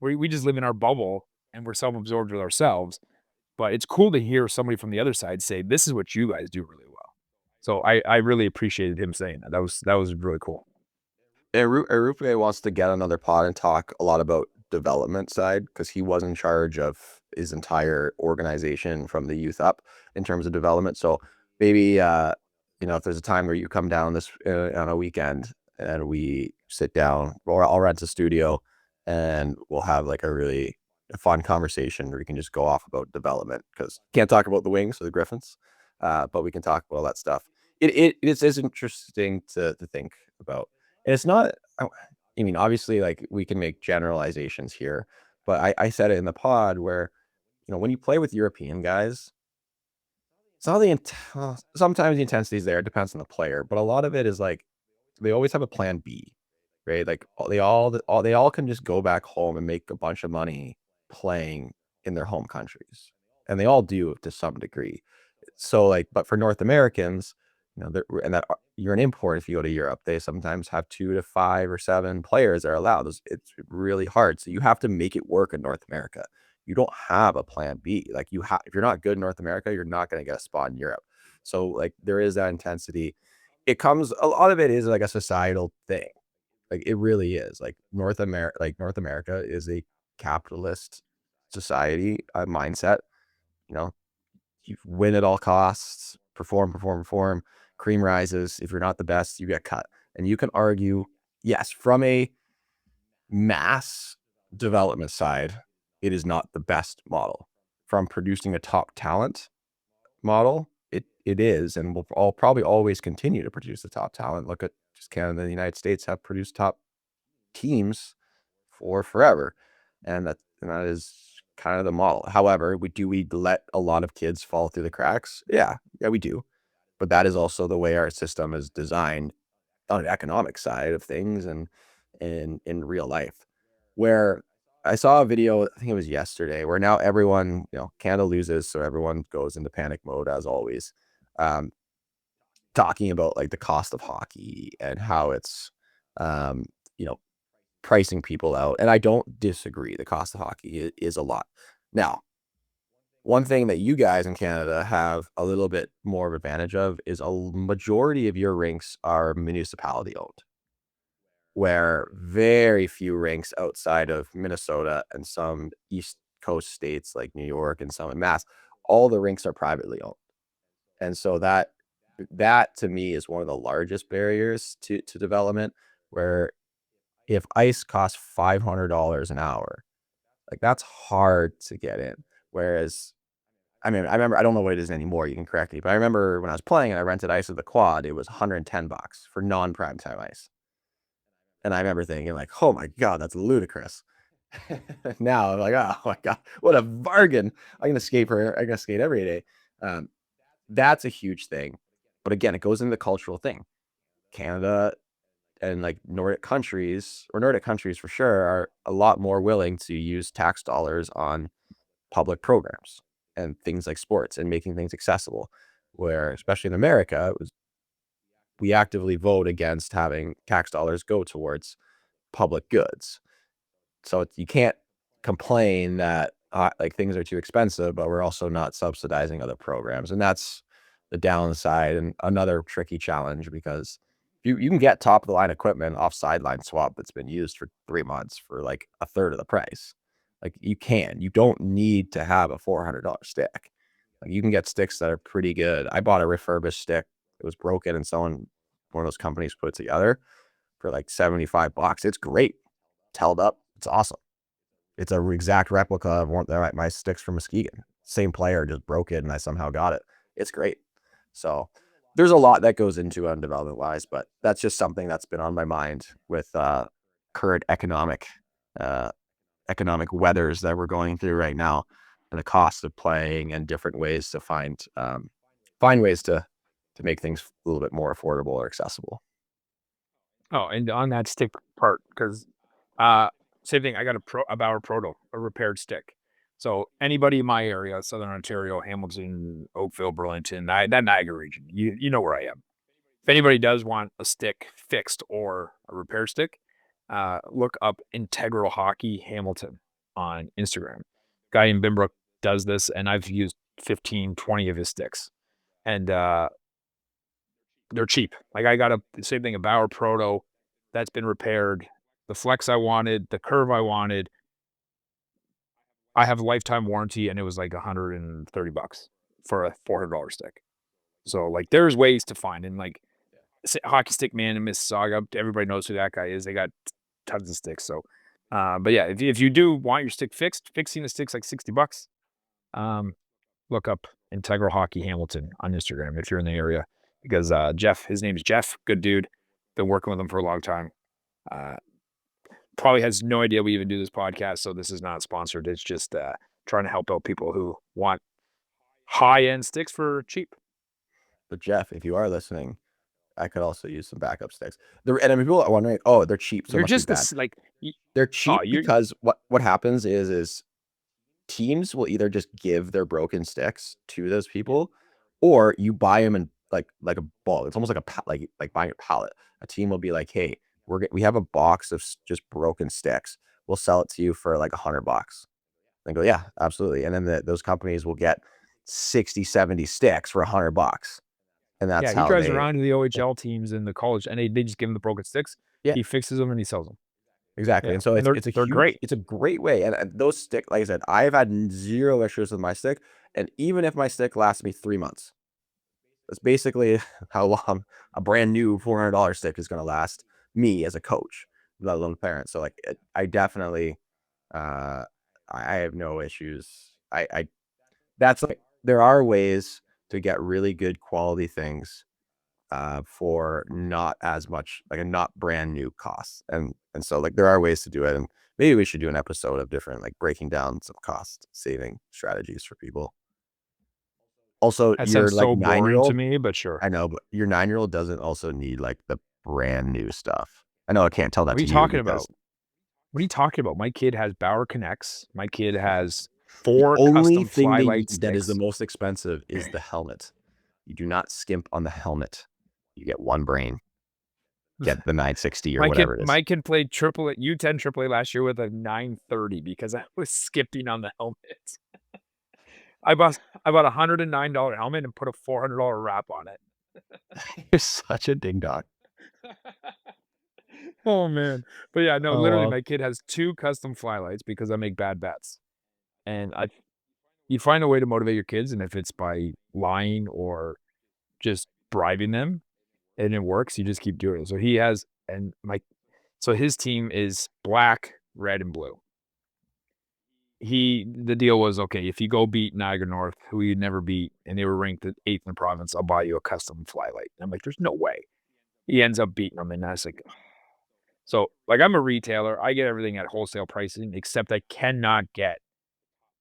we just live in our bubble and we're self-absorbed with ourselves? But it's cool to hear somebody from the other side say, "This is what you guys do really well." So I really appreciated him saying that. That was really cool. Arupe wants to get another pod and talk a lot about development side because he was in charge of his entire organization from the youth up in terms of development. So maybe if there's a time where you come down this on a weekend and we sit down, or I'll rent a studio and we'll have like a really fun conversation where we can just go off about development because can't talk about the Wings or the Griffins, but we can talk about all that stuff. It's interesting to think about. And it's not, I mean, obviously, like we can make generalizations here, but I said it in the pod where, when you play with European guys, it's not sometimes the intensity is there. It depends on the player, but a lot of it is like they always have a plan B, right? Like they all can just go back home and make a bunch of money playing in their home countries, and they all do to some degree. So like, but for North Americans, and that you're an import if you go to Europe, they sometimes have 2 to 5 or 7 players are allowed. It's really hard. So you have to make it work in North America. You don't have a plan B. Like if you're not good in North America, you're not going to get a spot in Europe. So like there is that intensity. A lot of it is like a societal thing. Like it really is. North America is a capitalist society mindset. You know, you win at all costs, perform, perform, perform. Cream rises. If you're not the best, you get cut. And you can argue, yes, from a mass development side, it is not the best model. From producing a top talent model, it is, and will all probably always continue to produce the top talent. Look at just Canada and the United States have produced top teams for forever, and that is kind of the model. However, we let a lot of kids fall through the cracks? Yeah, we do. But that is also the way our system is designed on an economic side of things and in real life. Where I saw a video, I think it was yesterday, where now everyone, Canada loses, so everyone goes into panic mode as always. Um, Talking about like the cost of hockey and how it's um, you know, pricing people out. And I don't disagree. The cost of hockey is a lot. Now, one thing that you guys in Canada have a little bit more of advantage of is a majority of your rinks are municipality owned, where very few rinks outside of Minnesota and some East Coast states like New York and some in Mass, all the rinks are privately owned. And so that to me is one of the largest barriers to development, where if ice costs $500 an hour, like that's hard to get in. Whereas, I mean, I remember, I don't know what it is anymore. You can correct me, but I remember when I was playing and I rented ice at the Quad, it was $110 for non-prime time ice. And I remember thinking like, oh my God, that's ludicrous. Now I'm like, oh my God, what a bargain. I'm gonna skate every day. Um, that's a huge thing. But again, it goes into the cultural thing. Canada and like Nordic countries for sure are a lot more willing to use tax dollars on public programs and things like sports and making things accessible. Where, especially in America, we actively vote against having tax dollars go towards public goods. So you can't complain that like things are too expensive, but we're also not subsidizing other programs, and that's the downside and another tricky challenge because you can get top of the line equipment off sideline swap that's been used for 3 months for like a third of the price. Like you don't need to have a $400 stick. Like you can get sticks that are pretty good. I bought a refurbished stick. It was broken and one of those companies put it together for like $75. It's great. It's held up. It's awesome. It's a exact replica of my sticks from Muskegon. Same player just broke it and I somehow got it. It's great. So there's a lot that goes into it development wise, but that's just something that's been on my mind with current economic uh, economic weathers that we're going through right now, and the cost of playing, and different ways to find ways to make things a little bit more affordable or accessible. Oh, and on that stick part, because uh, same thing. I got a Bauer Proto, a repaired stick. So anybody in my area, Southern Ontario, Hamilton, Oakville, Burlington, that Niagara region, you know where I am. If anybody does want a stick fixed or a repair stick, look up Integral Hockey Hamilton on Instagram. Guy in Bimbrook does this, and I've used 15, 20 of his sticks. And they're cheap. Like I got the same thing, a Bauer Proto that's been repaired. The flex I wanted, the curve I wanted. I have a lifetime warranty, and it was like $130 for a $400 stick. So like, there's ways to find, and like Hockey Stick Man in Mississauga, everybody knows who that guy is. They got tons of sticks. So, but yeah, if you do want your stick fixed, fixing the stick's like $60. Look up Integral Hockey Hamilton on Instagram if you're in the area, because Jeff, his name's Jeff, good dude. Been working with him for a long time. Probably has no idea we even do this podcast, so this is not sponsored. It's just trying to help out people who want high-end sticks for cheap. But Jeff, if you are listening, I could also use some backup sticks. And I mean, people are wondering, oh, they're cheap, so it You're must be just bad. this like They're cheap because what happens is teams will either just give their broken sticks to those people, or you buy them in like a ball. It's almost like like buying a pallet. A team will be like, hey, we have a box of just broken sticks. We'll sell it to you for like $100. They go, yeah, absolutely. And then those companies will get 60, 70 sticks for $100. And that's he how drives they, around to the OHL teams in the college, and they just give him the broken sticks. yeah, He fixes them and he sells them. exactly. Yeah, And so and they're great. it's a great way. And those stick, like I said, I've had zero issues with my stick. And even if my stick lasts me 3 months, that's basically how long a brand new $400 stick is going to last me as a coach, let alone parent. So like, I definitely, I have no issues. That's like, there are ways to get really good quality things for not as much, like a not brand new cost. And so like, there are ways to do it. And maybe we should do an episode of different, like breaking down some cost saving strategies for people. Also, That your sounds like so boring to 9-year-old, me, but sure. I know, but your 9-year-old doesn't also need like the brand new stuff. I know I can't tell that What are to you you talking because about? What are you talking about? My kid has Bauer Connects. My kid has the 4 only custom thing they Flylight need that is the sticks. most expensive is the helmet. You do not skimp on the helmet. You get one brain. Get the 960 or whatever it is. My kid played U10 AAA last year with a 930 because I was skipping on the helmet. I bought a $109 helmet and put a $400 wrap on it. You're such a ding dong. Oh man. But yeah, no, Oh, literally well. my kid has 2 custom Flylights because I make bad bets. And you find a way to motivate your kids, and if it's by lying or just bribing them and it works, you just keep doing it. So he has, and so his team is black, red, and blue. The deal was, okay, if you go beat Niagara North, who you'd never beat, and they were ranked 8th in the province, I'll buy you a custom Flylight. I'm like, there's no way. He ends up beating them, and that's like, so like, I'm a retailer. I get everything at wholesale pricing, except I cannot get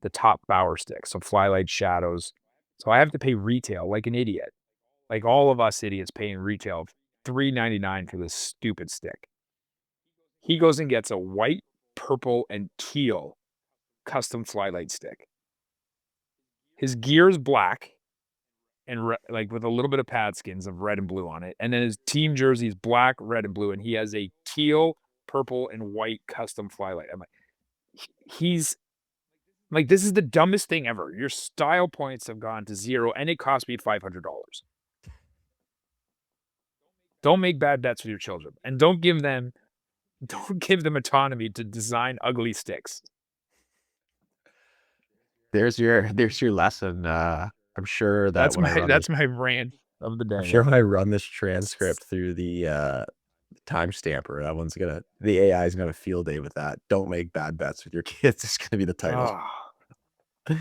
the top Bauer sticks, so Flylight Shadows. So I have to pay retail like an idiot. Like all of us idiots paying retail $3.99 for this stupid stick. He goes and gets a white, purple, and teal custom Flylight stick. His gear is black and like with a little bit of pad skins of red and blue on it. And then his team jersey is black, red, and blue. And he has a teal, purple, and white custom Flylight. I'm like, he's like, this is the dumbest thing ever. Your style points have gone to 0, and it cost me $500. Don't make bad bets with your children, and don't give them autonomy to design ugly sticks. There's your lesson. I'm sure that when I run That's my rant of the I'm day. sure when I run this transcript through the timestamper, the AI is gonna have a field day with that. Don't make bad bets with your kids. It's gonna be the title. Oh.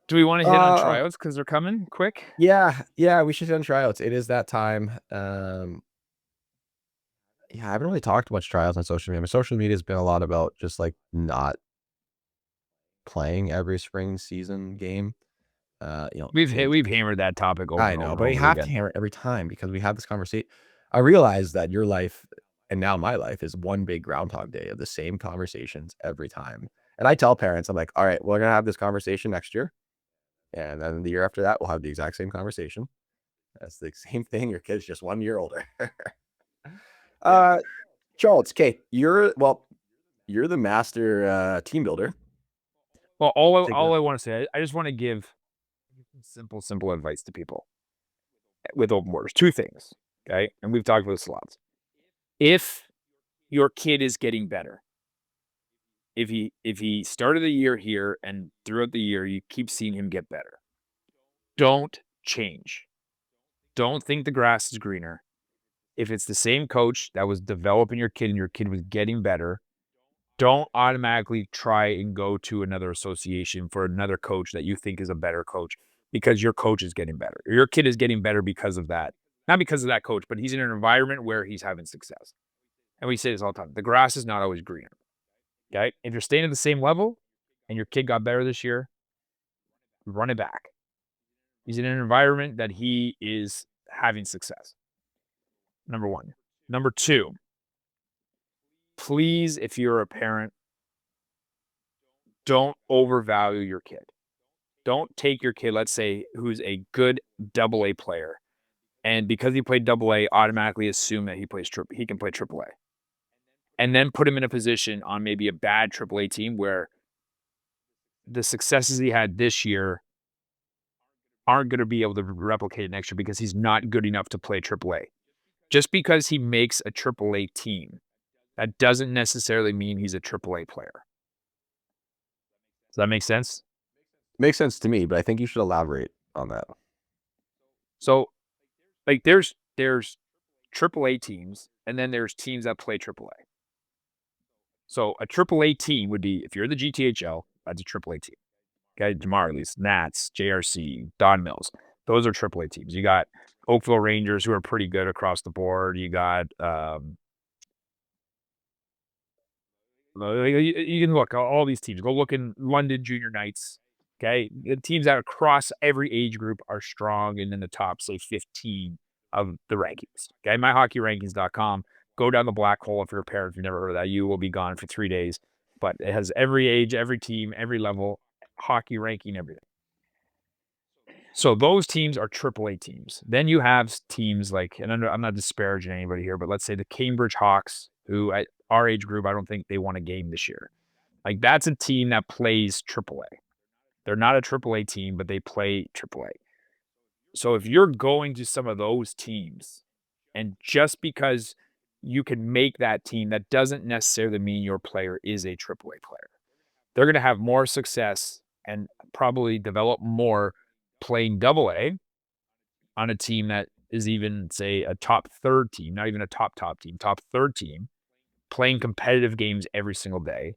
Do we want to hit on tryouts because they're coming quick? Yeah, we should do tryouts. It is that time. Yeah, I haven't really talked much tryouts on social media. My social media has been a lot about just like not playing every spring season game. We've hammered that topic over I and over know, and but you over have to again. hear it every time because we have this conversation. I realize that your life and now my life is one big Groundhog Day of the same conversations every time. And I tell parents, I'm like, all right, we're going to have this conversation next year. And then the year after that, we'll have the exact same conversation. That's the same thing. Your kid's just 1 year older. Yeah. uh, Charles, okay, you're the master team builder. Well, Take all that. I want to say, I just want to give simple advice to people with open borders. Two things, okay? And we've talked about this a lot. If your kid is getting better, if he started the year here and throughout the year you keep seeing him get better, don't change. Don't think the grass is greener. If it's the same coach that was developing your kid and your kid was getting better, don't automatically try and go to another association for another coach that you think is a better coach because your coach is getting better. Or your kid is getting better because of that. Not because of that coach, but he's in an environment where he's having success. And we say this all the time. The grass is not always greener. Okay. If you're staying at the same level and your kid got better this year, run it back. He's in an environment that he is having success. Number one. Number two, please, if you're a parent, don't overvalue your kid. Don't take your kid, let's say, who's a good double A player, and because he played double A, automatically assume that he can play triple A. And then put him in a position on maybe a bad triple A team where the successes he had this year aren't going to be able to replicate it next year because he's not good enough to play triple A. Just because he makes a triple A team, that doesn't necessarily mean he's a triple A player. Does that make sense? Makes sense to me, but I think you should elaborate on that. So, like, there's triple A teams, and then there's teams that play triple A. So a triple A team would be, if you're the GTHL, that's a triple A team. Okay, Marlies, Nats, JRC, Don Mills. Those are triple A teams. You got Oakville Rangers, who are pretty good across the board. You got you can look all these teams. Go look in London Junior Knights. Okay, the teams that across every age group are strong and in the top, say 15 of the rankings. Okay, myhockeyrankings.com. Go down the black hole if you're a parent. If you've never heard of that, you will be gone for 3 days. But it has every age, every team, every level, hockey ranking, everything. So those teams are AAA teams. Then you have teams like, and I'm not disparaging anybody here, but let's say the Cambridge Hawks, who at our age group, I don't think they won a game this year. Like that's a team that plays AAA. They're not a AAA team, but they play AAA. So if you're going to some of those teams, and just because you can make that team, that doesn't necessarily mean your player is a AAA player. They're going to have more success and probably develop more playing double A on a team that is even, say, a top third team, not even a top team, top third team, playing competitive games every single day,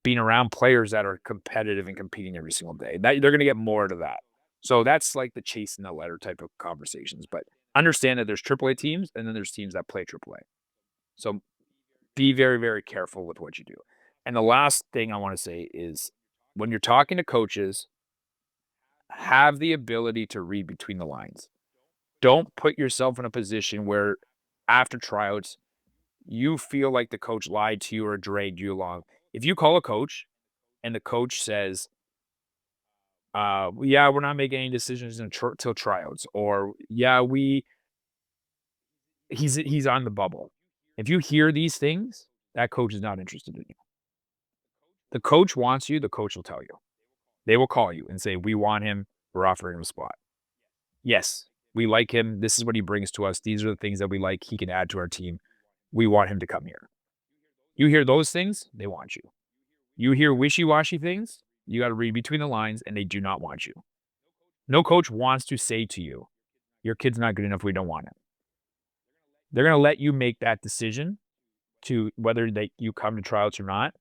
being around players that are competitive and competing every single day. That they're going to get more to that. So that's like the chase in the letter type of conversations. But understand that there's AAA teams and then there's teams that play AAA. So be very, very careful with what you do. And the last thing I want to say is when you're talking to coaches, have the ability to read between the lines. Don't put yourself in a position where after tryouts, you feel like the coach lied to you or dragged you along. If you call a coach and the coach says, yeah, we're not making any decisions until tryouts, or yeah, he's on the bubble. If you hear these things, that coach is not interested in you. The coach wants you, the coach will tell you. They will call you and say, we want him, we're offering him a spot. Yes, we like him. This is what he brings to us. These are the things that we like. He can add to our team. We want him to come here. You hear those things, they want you. You hear wishy-washy things, you got to read between the lines, and they do not want you. No coach wants to say to you, your kid's not good enough, we don't want him. They're going to let you make that decision to whether you come to tryouts or not,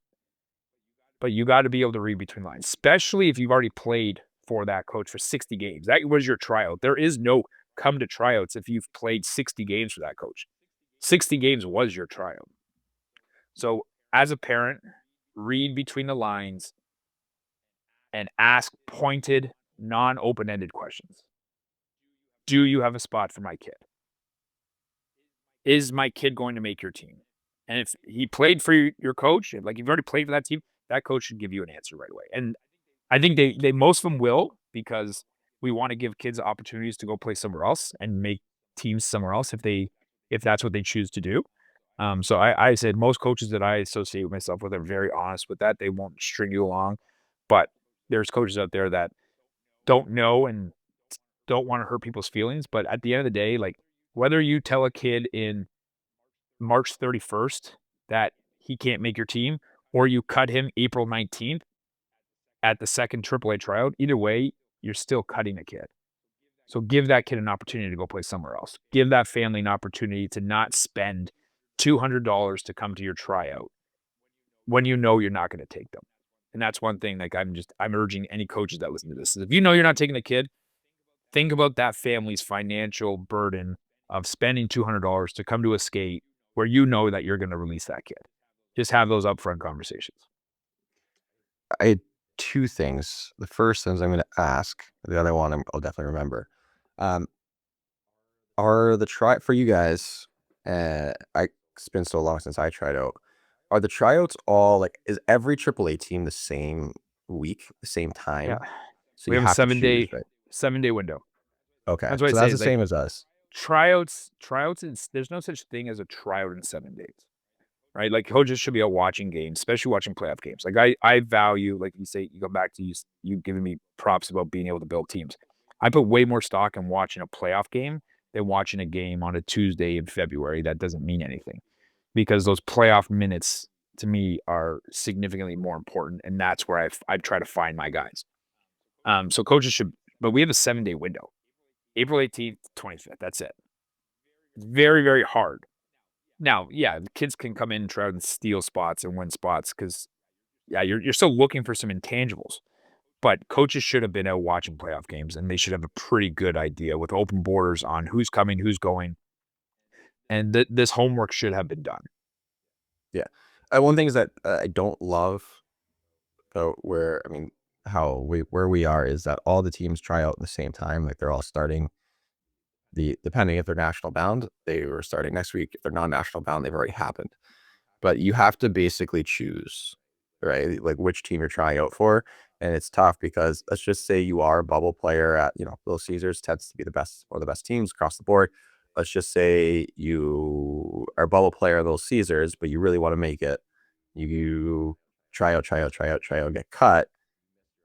but you got to be able to read between the lines, especially if you've already played for that coach for 60 games. That was your tryout. There is no come to tryouts if you've played 60 games for that coach. 60 games was your tryout. So as a parent, read between the lines, and ask pointed, non-open-ended questions. Do you have a spot for my kid? Is my kid going to make your team? And if he played for your coach, like you've already played for that team, that coach should give you an answer right away. And I think they most of them will, because we want to give kids opportunities to go play somewhere else and make teams somewhere else if that's what they choose to do. So I said most coaches that I associate myself with are very honest with that. They won't string you along, but there's coaches out there that don't know and don't want to hurt people's feelings. But at the end of the day, like whether you tell a kid in March 31st that he can't make your team, or you cut him April 19th at the second AAA tryout, either way, you're still cutting a kid. So give that kid an opportunity to go play somewhere else. Give that family an opportunity to not spend $200 to come to your tryout when you know you're not going to take them. And that's one thing, like I'm urging any coaches that listen to this is if you know you're not taking the kid, think about that family's financial burden of spending $200 to come to a skate where you know that you're going to release that kid. Just have those upfront conversations. I had two things. The first thing is I'm going to ask. The other one I'll definitely remember. Are the for you guys? It's been so long since I tried out. Are the tryouts all like? Is every AAA team the same week, the same Yeah. time? So We you have a have to choose, right? 7-day window. Okay, That's what I so say that's the is like same as us. tryouts, there's no such thing as a tryout in 7 days. Right? Like coaches should be out watching games, especially watching playoff games. Like I value, like you say, you go back to you giving me props about being able to build teams. I put way more stock in watching a playoff game than watching a game on a Tuesday in February that doesn't mean anything, because those playoff minutes to me are significantly more important, and that's where I try to find my guys. So coaches should, but we have a 7-day window, April 18th, 25th. That's it. Very, very hard. Now, yeah, the kids can come in and try and steal spots and win spots because, yeah, you're still looking for some intangibles. But coaches should have been out watching playoff games, and they should have a pretty good idea with open borders on who's coming, who's going, and this homework should have been done. Yeah. One thing is that I don't love though, where we are is that all the teams try out at the same time. Like they're all starting depending if they're national bound, they were starting next week. If they're non-national bound, they've already happened. But you have to basically choose, right? Like which team you're trying out for. And it's tough because let's just say you are a bubble player at, Little Caesars tends to be one of the best teams across the board. Let's just say you are a bubble player at Little Caesars, but you really want to make it. You try out, get cut.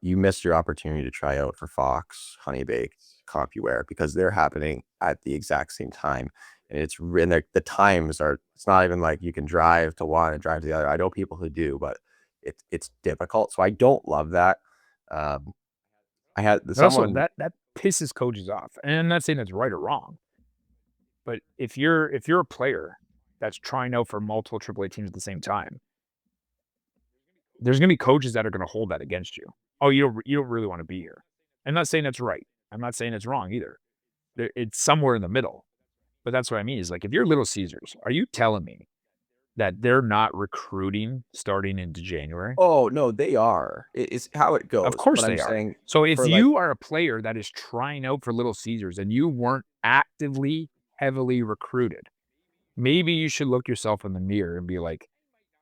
You missed your opportunity to try out for Fox, Honey Baked, CompuWare because they're happening at the exact same time. And the times are, it's not even like you can drive to one and drive to the other. I know people who do, but it's difficult. So I don't love that. I had But also someone, that pisses coaches off. And I'm not saying it's right or wrong, but if you're a player that's trying out for multiple AAA teams at the same time, there's gonna be coaches that are gonna hold that against you. Oh, you don't really want to be here. I'm not saying that's right. I'm not saying it's wrong either. It's somewhere in the middle. But that's what I mean is like if you're Little Caesars, are you telling me that they're not recruiting starting into January? oh, no, they are. It's how it Of goes. course But I'm they are. saying So if for like, you are a player that is trying out for Little Caesars and you weren't actively heavily recruited, maybe you should look yourself in the mirror and be like,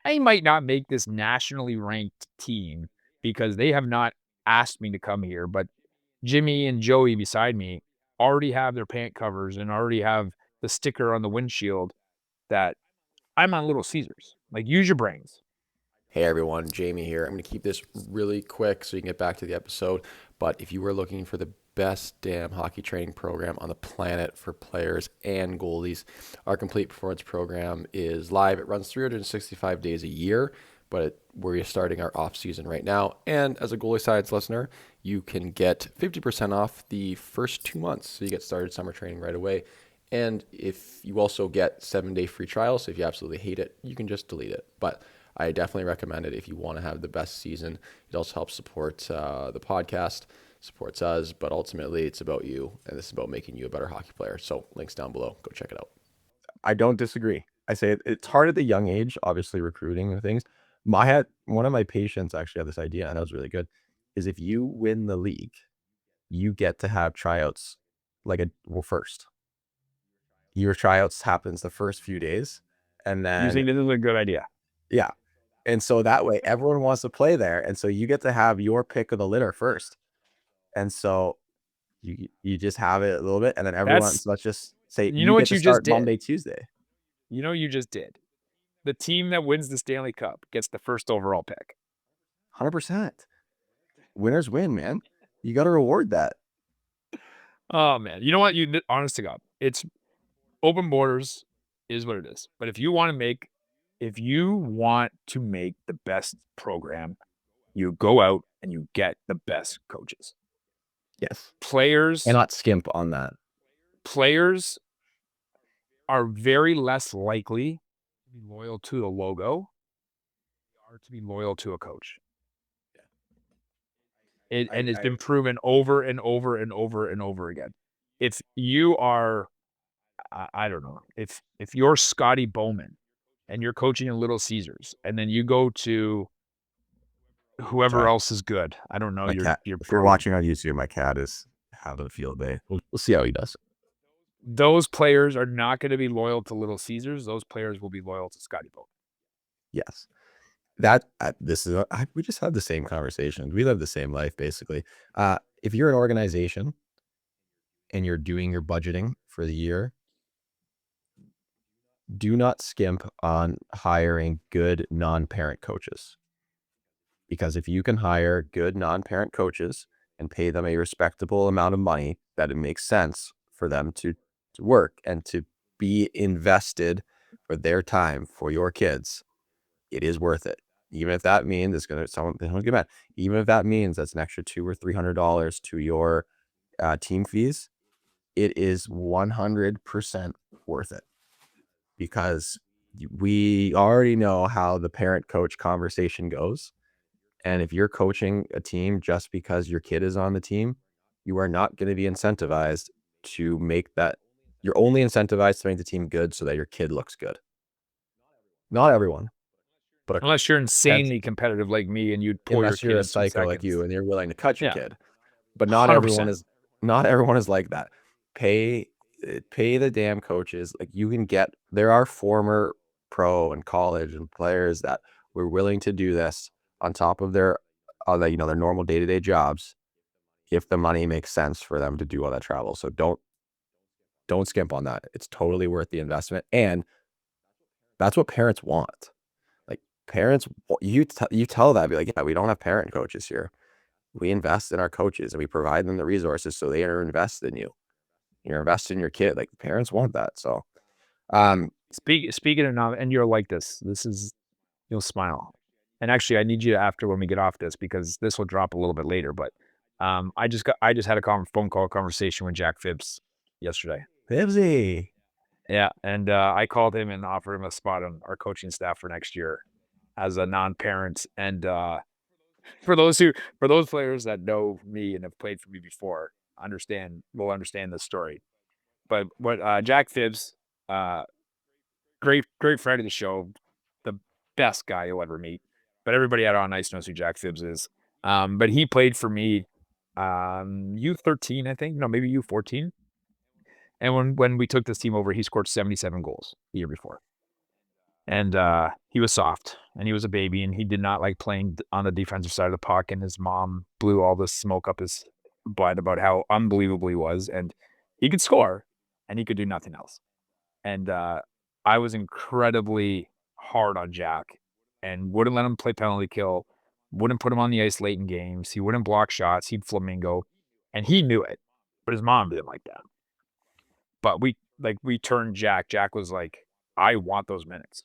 I might not make this nationally ranked team because they have not asked me to come here, but Jimmy and Joey beside me already have their pant covers and already have the sticker on the windshield that I'm on Little Caesars. Like, use your brains. hey everyone, Jamie here. I'm going to keep this really quick so you can get back to the episode. But if you were looking for the best damn hockey training program on the planet for players and goalies, our complete performance program is live. It runs 365 days a year, but we're starting our off season right now. And as a Goalie Sides listener, you can get 50% off the first 2 months. So you get started summer training right away. And if you also get 7-day free trial, so if you absolutely hate it, you can just delete it. But I definitely recommend it if you want to have the best season. It also helps support the podcast, supports us, but ultimately it's about you, and this is about making you a better hockey player. So links down below. Go check it out. I don't disagree. I say it's hard at the young age, obviously recruiting and things. One of my patients actually had this idea, and that was really good. is if you win the league, you get to have tryouts first. Your tryouts happens the first few days, and You then think this is a good idea? yeah. And so that way everyone wants to play there, and so you get to have your pick of the litter first. And so you just have it a little bit, and then everyone, That's so let's just say you know you get what to you just start did. Monday, Tuesday. You know what you just did. The team that wins the Stanley Cup gets the first overall pick. 100%. Winners win, man. You gotta reward that. Oh man, you know what? Honest to God, it's open borders is what it is. But if you want to make the best program, you go out and you get the best coaches. Yes. Players Cannot skimp on that. players are very less likely to be loyal to the logo or to be loyal to a coach. And it's I been proven over and over and over and over again. If you are, I don't know, if you're Scotty Bowman and you're coaching in Little Caesars, and then you go to whoever Sorry. else is good. I don't know My cat. your If you're pro. watching on YouTube, my cat is having a field day. We'll see how he does. Those players are not going to be loyal to Little Caesars. Those players will be loyal to Scotty Bowman. Yes. This is we just had the same conversation. We live the same life, basically. If you're an organization and you're doing your budgeting for the year, do not skimp on hiring good non-parent coaches. Because if you can hire good non-parent coaches and pay them a respectable amount of money, that it makes sense for them to work and to be invested for their time for your kids, it is worth it. Even if that means it's gonna someone don't get mad. Even if that means that's an extra $200 or $300 to your team fees, it is 100% worth it, because we already know how the parent coach conversation goes. And if you're coaching a team just because your kid is on the team, you are not going to be incentivized to make that. You're only incentivized to make the team good so that your kid looks good. Not everyone, but Unless you're that's insanely competitive like me and you'd pull your unless kid you're a in 2 psycho like seconds. you and you're willing to cut your Yeah, kid. But $100%. not everyone is like that. Pay pay the damn coaches. Like, you can get, there are former pro and college and players that were willing to do this on top of their their normal day-to-day jobs, if the money makes sense for them to do all that travel. So don't skimp on that. It's totally worth the investment, and that's what parents want. Like, parents, you tell that, be like, yeah, we don't have parent coaches here. We invest in our coaches and we provide them the resources so they are invested in you. You're invested in your kid. Like, parents want that. So, Speaking of and you're like this. This is you'll smile. And actually, I need you to, after when we get off this, because this will drop a little bit later. But I just had a phone call conversation with Jack Phibbs yesterday. Fibsy. Yeah, and I called him and offered him a spot on our coaching staff for next year as a non-parent. And for those players that know me and have played for me before, will understand this story. But what Jack Phibbs, uh, great friend of the show, the best guy you'll ever meet. But everybody out on ice knows who Jack Phibbs is. But he played for me, U13, I think, no, maybe U14. And when we took this team over, he scored 77 goals the year before. And he was soft and he was a baby and he did not like playing on the defensive side of the puck. And his mom blew all this smoke up his butt about how unbelievable he was. And he could score and he could do nothing else. And I was incredibly hard on Jack and wouldn't let him play penalty kill, wouldn't put him on the ice late in games. He wouldn't block shots. He'd flamingo. And he knew it. But his mom didn't like that. But we turned Jack. Jack was like, I want those minutes.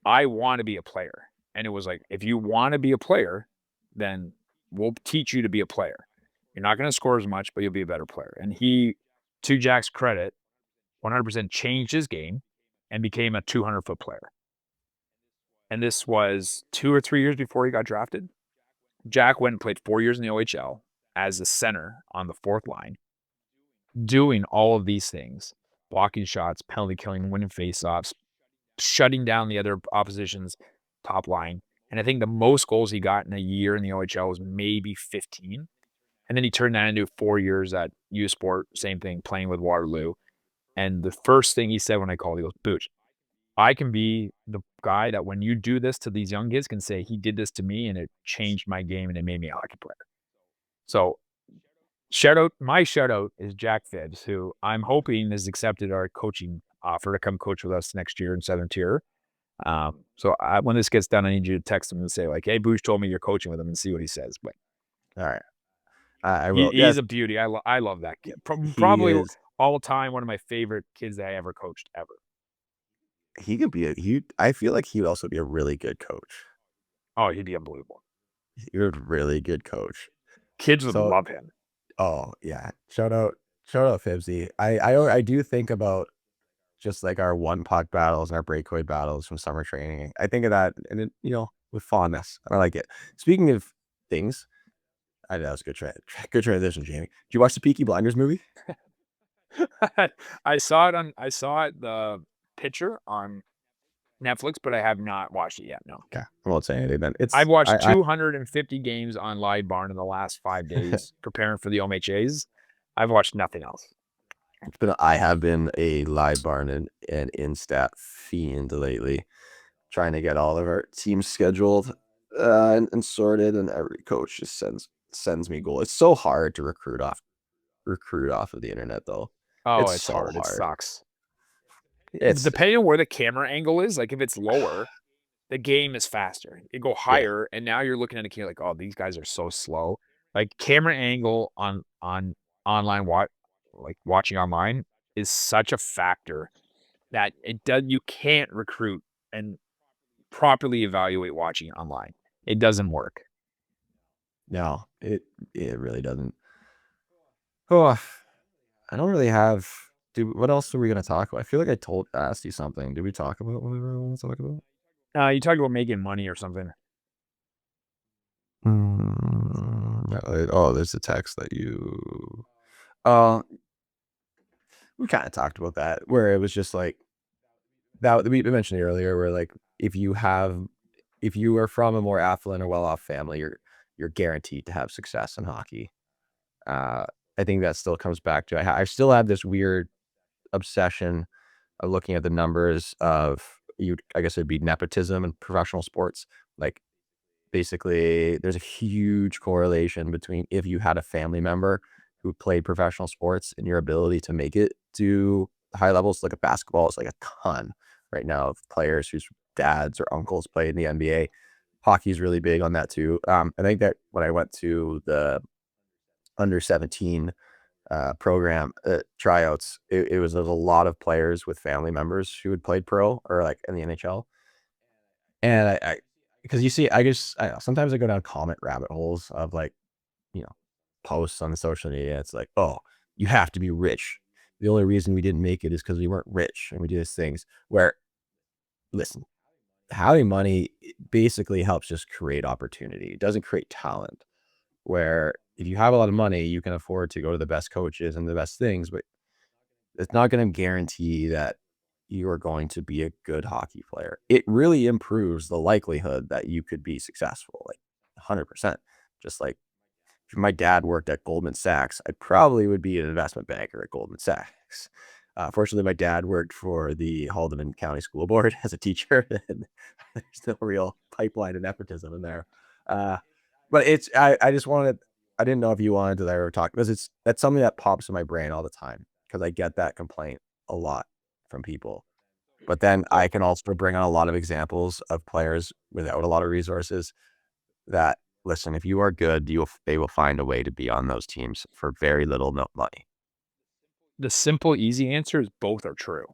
I want to be a player. And it was like, if you want to be a player, then we'll teach you to be a player. You're not going to score as much, but you'll be a better player. And he, to Jack's credit, 100% changed his game and became a 200-foot player. And this was 2 or 3 years before he got drafted. Jack went and played 4 years in the OHL as a center on the fourth line, doing all of these things, blocking shots, penalty killing, winning faceoffs, shutting down the other opposition's top line. And I think the most goals he got in a year in the OHL was maybe 15. And then he turned that into 4 years at U Sport, same thing, playing with Waterloo. And the first thing he said when I called, he goes, "Booch, I can be the guy that when you do this to these young kids can say, he did this to me and it changed my game and it made me a hockey player." So my shout out is Jack Phibbs, who I'm hoping has accepted our coaching offer to come coach with us next year in 7th tier. When this gets done, I need you to text him and say like, "Hey, Booch told me you're coaching with him," and see what he says. But All right. I will. he's Yes, a beauty. I love that kid. he Probably is. all time one of my favorite kids that I ever coached ever. He could be I feel like he would also be a really good coach. Oh, he'd be unbelievable. You're a really good coach. Kids would So, love him. oh yeah, shout out Fibsy. I do think about just like our one puck battles and our breakaway battles from summer training. I think of that and then, with fondness. I like it. Speaking of things, I know that was a good transition, Jamie. Did you watch the Peaky Blinders movie? I saw it the picture on Netflix, but I have not watched it yet. No. Okay, I won't say anything then. I've watched 250 games on Live Barn in the last 5 I days preparing for the OMHAs. I've watched nothing else. I have been a live barn and Instat fiend lately, trying to get all of our teams scheduled and sorted, and every coach just sends me goal. It's so hard to recruit off of the internet though. Oh, It's it's so hard. It hard. sucks. It's Depending on where the camera angle is, like if it's lower, the game is faster. You go yeah. higher, and now you're looking at a camera like, oh, these guys are so slow. Like camera angle on online watching online is such a factor that you can't recruit and properly evaluate watching online. It doesn't work. No, it really doesn't. Oh, I don't really have. What else are we gonna talk about? I feel like asked you something. Did we talk about what we were going to talk about? You talked about making money or something. Oh, there's a text that you. Uh, we kind of talked about that, where it was just like that. We mentioned it earlier, where like if you are from a more affluent or well-off family, you're guaranteed to have success in hockey. Uh, I think that still comes back to I still have this weird obsession of looking at the numbers of I guess it'd be nepotism in professional sports. Like basically, there's a huge correlation between if you had a family member who played professional sports and your ability to make it to high levels. Like a basketball is like a ton right now of players whose dads or uncles played in the NBA. Hockey's really big on that too. I think that when I went to the under 17 program tryouts, it was there's a lot of players with family members who had played pro or like in the NHL. And I because you see, I don't know, sometimes I go down comment rabbit holes of like, you know, posts on the social media. It's like, oh, you have to be rich. The only reason we didn't make it is because we weren't rich and we do these things where, listen, having money basically helps just create opportunity. It doesn't create talent. Where if you have a lot of money, you can afford to go to the best coaches and the best things, but it's not going to guarantee that you are going to be a good hockey player. It really improves the likelihood that you could be successful, like 100%. Just like if my dad worked at Goldman Sachs, I probably would be an investment banker at Goldman Sachs. Fortunately, my dad worked for the Haldeman County School Board as a teacher, and there's no real pipeline of nepotism in there. Uh, but I just wanted, I didn't know if you wanted to ever talk because that's something that pops in my brain all the time because I get that complaint a lot from people. But then I can also bring on a lot of examples of players without a lot of resources that listen, if you are good, they will find a way to be on those teams for very little no money. The simple, easy answer is both are true.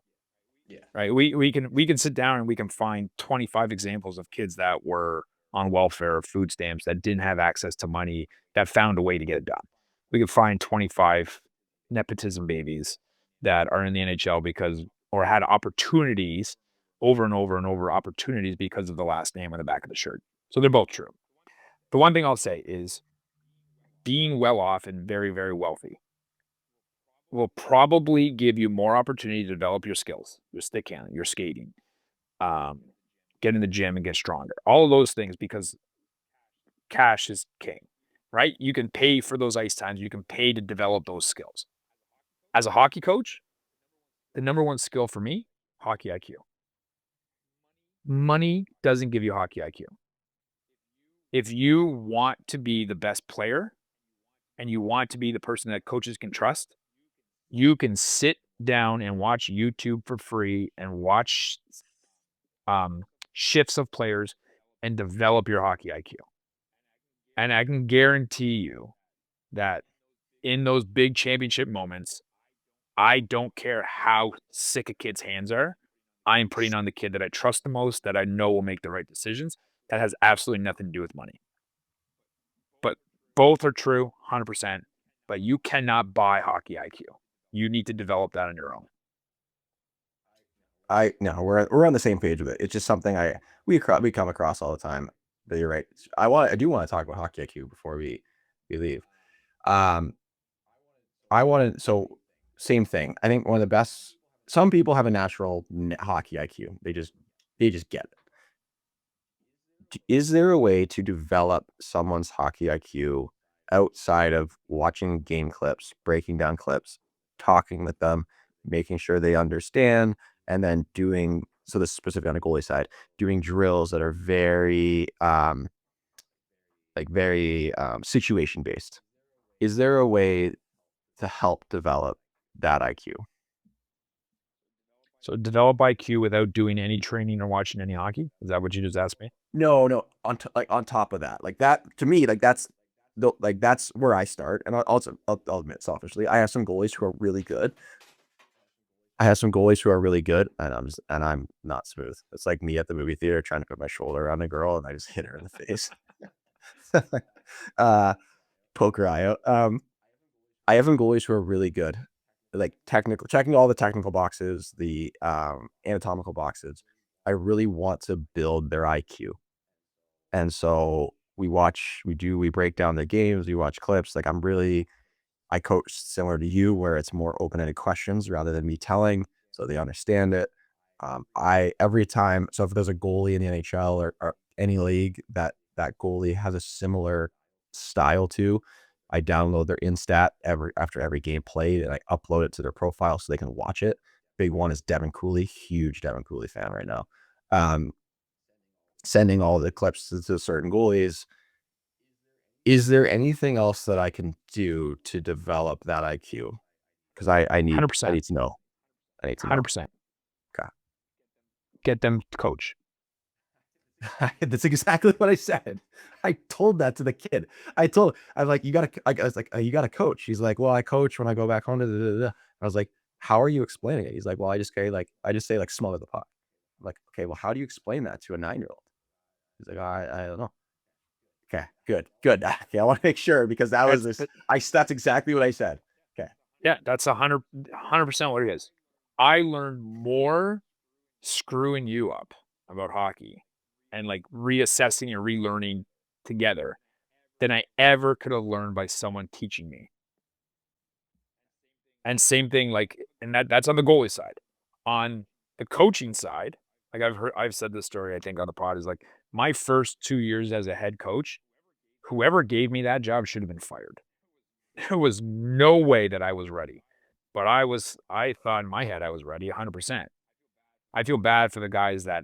Yeah. Right? We can sit down and we can find 25 examples of kids that were on welfare or food stamps that didn't have access to money that found a way to get it done. We could find 25 nepotism babies that are in the NHL because or had opportunities over and over and over opportunities because of the last name on the back of the shirt. So they're both true. The one thing I'll say is being well off and very, very wealthy will probably give you more opportunity to develop your skills, your stick handling, your skating, um, get in the gym and get stronger. All of those things, because cash is king, right? You can pay for those ice times. You can pay to develop those skills. As a hockey coach, the number one skill for me, hockey IQ. Money doesn't give you hockey IQ. If you want to be the best player and you want to be the person that coaches can trust, you can sit down and watch YouTube for free and watch shifts of players and develop your hockey IQ. And I can guarantee you that in those big championship moments, I don't care how sick a kid's hands are. I am putting on the kid that I trust the most, that I know will make the right decisions. That has absolutely nothing to do with money. But both are true, 100%. But you cannot buy hockey IQ. You need to develop that on your own. No, we're on the same page with it. It's just something we come across all the time. But you're right. I do want to talk about hockey IQ before we leave. I want to. So same thing. I think one of the best. Some people have a natural hockey IQ. They just get it. Is there a way to develop someone's hockey IQ outside of watching game clips, breaking down clips, talking with them, making sure they understand, and then doing, so this is specific on the goalie side, doing drills that are very situation based? Is there a way to help develop that IQ? So develop IQ without doing any training or watching any hockey? Is that what you just asked me? No. On top of that, like that to me, that's where I start. And I'll admit selfishly, I have some goalies who are really good. And I'm not smooth. It's like me at the movie theater trying to put my shoulder on a girl, and I just hit her in the face. Poke her eye out. I have some goalies who are really good, like checking all the technical boxes, the anatomical boxes. I really want to build their IQ. And so we break down the games, we watch clips. Like I coach similar to you, where it's more open-ended questions rather than me telling, so they understand it. Every time, so if there's a goalie in the NHL or any league that goalie has a similar style to, I download their Instat after every game played, and I upload it to their profile so they can watch it. Big one is Devin Cooley, huge Devin Cooley fan right now. Sending all the clips to certain goalies. Is there anything else that I can do to develop that IQ? Because I need 100%. to know. 100%. Okay. Get them to coach. That's exactly what I said. I told that to the kid. I'm like, I was like, you got to coach. He's like, well, I coach when I go back home. I was like, how are you explaining it? He's like, well, I just say smother the puck. I'm like, okay, well, how do you explain that to a 9-year-old? He's like, I don't know. Okay, good. Okay, I want to make sure, because that's exactly what I said. Okay. Yeah, that's 100% what it is. I learned more screwing you up about hockey and like reassessing and relearning together than I ever could have learned by someone teaching me. And same thing, like, and that's on the goalie side. On the coaching side, like I've said this story, I think, on the pod, is like my first 2 years as a head coach, whoever gave me that job should have been fired. There was no way that I was ready. But I thought in my head I was ready 100%. I feel bad for the guys that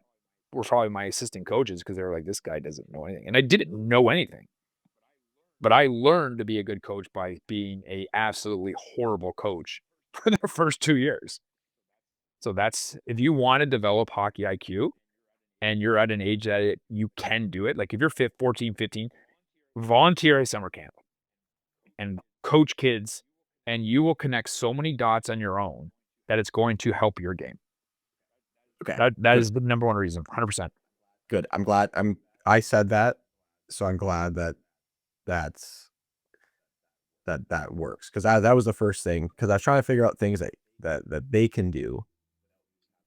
were probably my assistant coaches, because they were like, this guy doesn't know anything. And I didn't know anything. But I learned to be a good coach by being a absolutely horrible coach for the first 2 years. So that's, if you want to develop hockey IQ and you're at an age that you can do it, like if you're 14, 15, volunteer at summer camp and coach kids, and you will connect so many dots on your own that it's going to help your game. Okay. That is the number one reason, 100%. Good. I'm glad I said that. So I'm glad that works, because that was the first thing, because I was trying to figure out things that they can do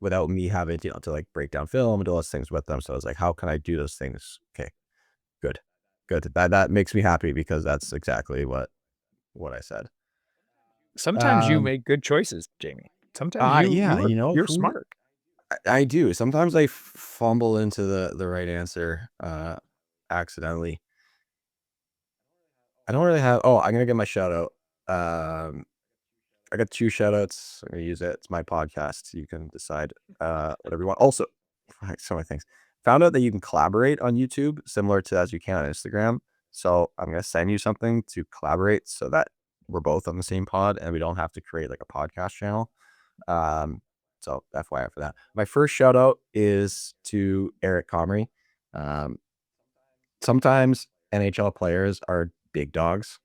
without me having to like break down film and do all those things with them. So I was like, how can I do those things? Okay, good. That makes me happy, because that's exactly what I said. Sometimes you make good choices, Jamie. Sometimes Yeah, you're smart. I do. Sometimes I fumble into the right answer accidentally. I don't really have. Oh, I'm gonna get my shout out. I got 2 shout outs. I'm gonna use it. It's my podcast. You can decide whatever you want. Also, so many things. Found out that you can collaborate on YouTube similar to as you can on Instagram. So I'm gonna send you something to collaborate so that we're both on the same pod and we don't have to create like a podcast channel. Um, so FYI for that. My first shout out is to Eric Comrie. Um, Sometimes NHL players are big dogs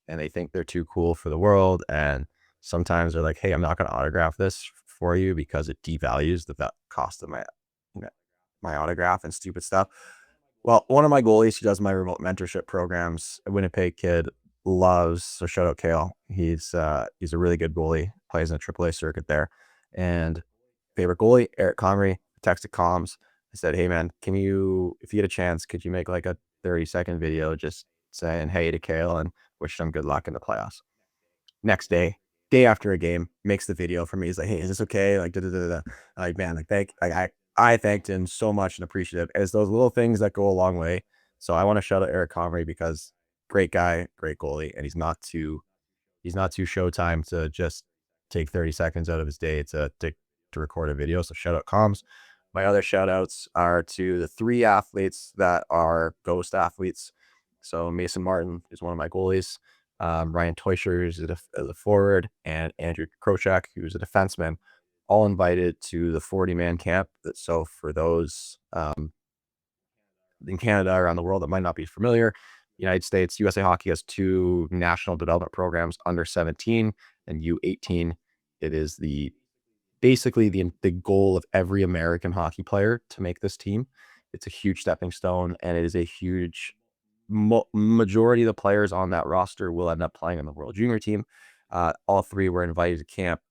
and they think they're too cool for the world. And sometimes they're like, hey, I'm not going to autograph this for you because it devalues the cost of my autograph and stupid stuff. Well, one of my goalies who does my remote mentorship programs, a Winnipeg kid, loves, so shout out Kale. He's a really good goalie, plays in the AAA circuit there. And favorite goalie, Eric Comrie, texted comms. I said, hey man, can you, if you get a chance, could you make like a 30-second video just saying hey to Kale and wish him good luck in the playoffs? Next day after a game, makes the video for me. He's like, hey, is this okay? Like, da da da da. Like, man, I thanked him so much and appreciative. It's those little things that go a long way. So I want to shout out Eric Comrie because great guy, great goalie, and he's not too showtime to just take 30 seconds out of his day to record a video. So shout out comms. My other shout outs are to the 3 athletes that are ghost athletes. So Mason Martin is one of my goalies. Ryan Teuscher is a forward, and Andrew Krochak, who's a defenseman, all invited to the 40-man camp. So for those in Canada, around the world that might not be familiar, United States, USA Hockey has 2 national development programs, under 17 and U18. It is basically the goal of every American hockey player to make this team. It's a huge stepping stone, and it is a huge majority of the players on that roster will end up playing on the World Junior team. All 3 were invited to camp.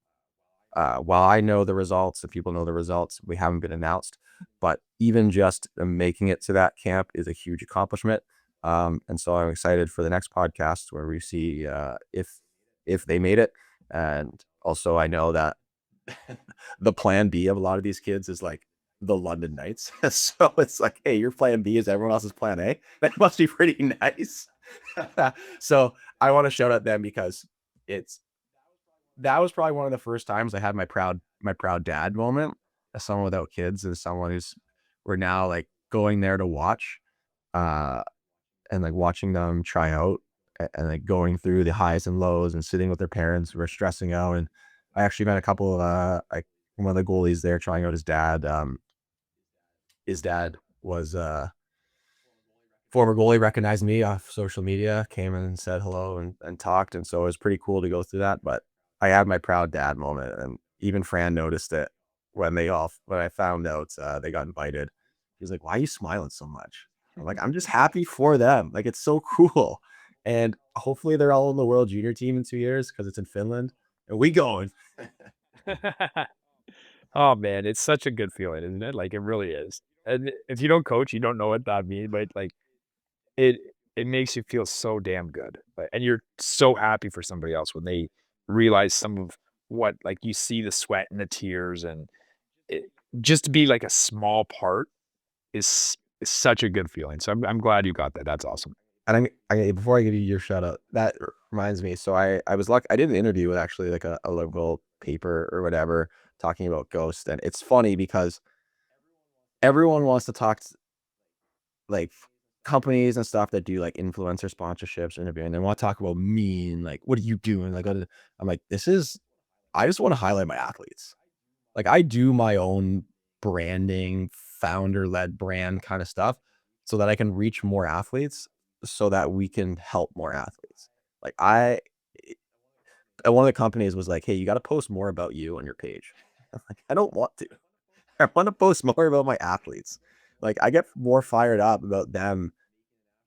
While I know the results, if people know the results, we haven't been announced. But even just making it to that camp is a huge accomplishment. And so I'm excited for the next podcast where we see if they made it. And also, I know that the plan B of a lot of these kids is like the London Knights. So it's like, hey, your plan B is everyone else's plan A. That must be pretty nice. So I want to shout out them because it's that was probably one of the first times I had my proud dad moment as someone without kids, as someone who's we're now like going there to watch uh and like watching them try out and like going through the highs and lows and sitting with their parents who are stressing out. And I actually met a couple of like one of the goalies there trying out his dad. His dad was former goalie, recognized me off social media, came in and said hello and talked. And so it was pretty cool to go through that. But I had my proud dad moment. And even Fran noticed it when I found out they got invited. He's like, why are you smiling so much? I'm like, I'm just happy for them. Like, it's so cool. And hopefully they're all in the World Junior team in 2 years because it's in Finland. And we going. Oh, man, it's such a good feeling, isn't it? Like, it really is. And if you don't coach, you don't know what that means, but, like, it it makes you feel so damn good, and you're so happy for somebody else when they realize some of what like, you see the sweat and the tears, and it just to be, like, a small part is such a good feeling, so I'm glad you got that, that's awesome. And before I give you your shout out, that reminds me. So I was lucky. I did an interview with actually like a local paper or whatever talking about Ghost, and it's funny because everyone wants to talk to, like companies and stuff that do like influencer sponsorships or interviewing. They want to talk about me and like what are you doing? Like I'm like I just want to highlight my athletes. Like I do my own branding, founder led brand kind of stuff so that I can reach more athletes so that we can help more athletes. Like one of the companies was like, hey, you got to post more about you on your page. I'm like, I don't want to. I want to post more about my athletes. Like I get more fired up about them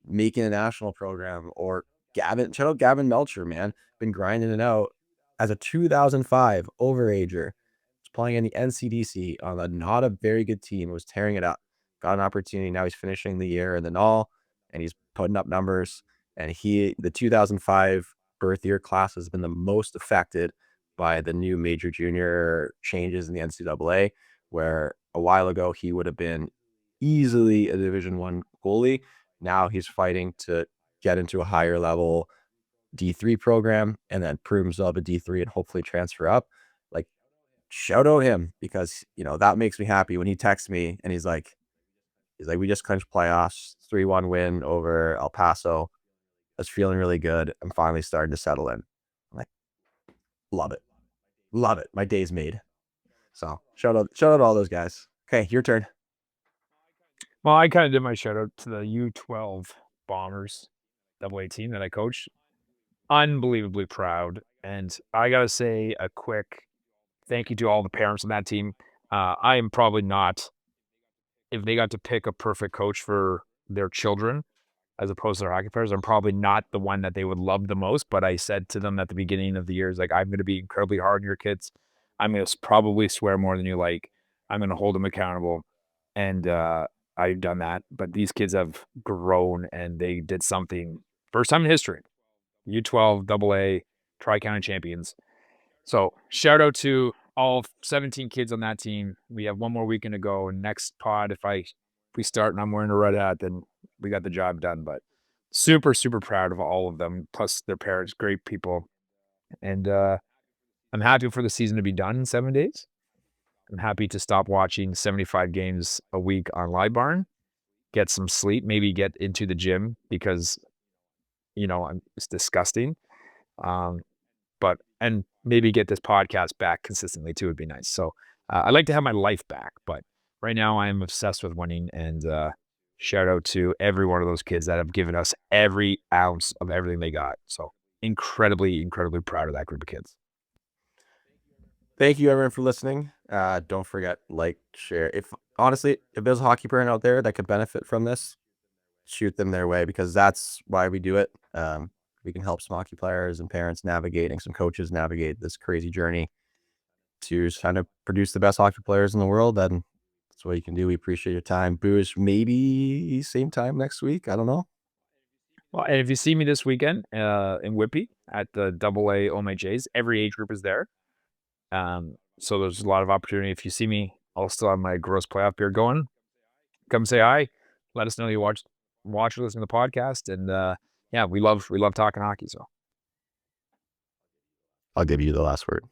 making a national program or shout out Gavin Melcher, man. Been grinding it out as a 2005 overager. Was playing in the NCDC on a not a very good team. Was tearing it up. Got an opportunity. Now he's finishing the year in the NAL and he's putting up numbers. And the 2005 birth year class has been the most affected by the new major junior changes in the NCAA, where a while ago he would have been easily a Division I goalie. Now he's fighting to get into a higher level D3 program and then prove himself a D3 and hopefully transfer up. Like, shout out him, because that makes me happy when he texts me and he's like, we just clinched playoffs, 3-1 win over El Paso. It's feeling really good. I'm finally starting to settle in. I'm like, love it. Love it. My day's made. So shout out to all those guys. Okay, your turn. Well, I kind of did my shout out to the U12 Bombers AA team that I coached. Unbelievably proud. And I got to say a quick thank you to all the parents on that team. I am probably not, if they got to pick a perfect coach for their children as opposed to their hockey players, I'm probably not the one that they would love the most. But I said to them at the beginning of the year, like, I'm going to be incredibly hard on your kids. I'm going to probably swear more than you like. I'm going to hold them accountable. And I've done that. But these kids have grown and they did something first time in history. U12 AA Tri-County champions. So shout out to all 17 kids on that team. We have one more weekend to go. And next pod, if we start and I'm wearing a red hat, then we got the job done. But super, super proud of all of them, plus their parents, great people. And I'm happy for the season to be done in 7 days. I'm happy to stop watching 75 games a week on Live Barn, get some sleep, maybe get into the gym because, it's disgusting. And maybe get this podcast back consistently too would be nice. So I'd like to have my life back, but right now I am obsessed with winning. And shout out to every one of those kids that have given us every ounce of everything they got. So incredibly, incredibly proud of that group of kids. Thank you, everyone, for listening. Don't forget, like, share. If there's a hockey parent out there that could benefit from this, shoot them their way, because that's why we do it. We can help some hockey players and parents navigating, some coaches navigate this crazy journey to kind of produce the best hockey players in the world. And that's what you can do. We appreciate your time. Booze, maybe same time next week. I don't know. Well, and if you see me this weekend in Whippy at the AA OMHAs, every age group is there. So there's a lot of opportunity. If you see me, I'll still have my gross playoff beer going. Come say hi. Let us know you watch or listen to the podcast. And yeah, we love talking hockey. So I'll give you the last word.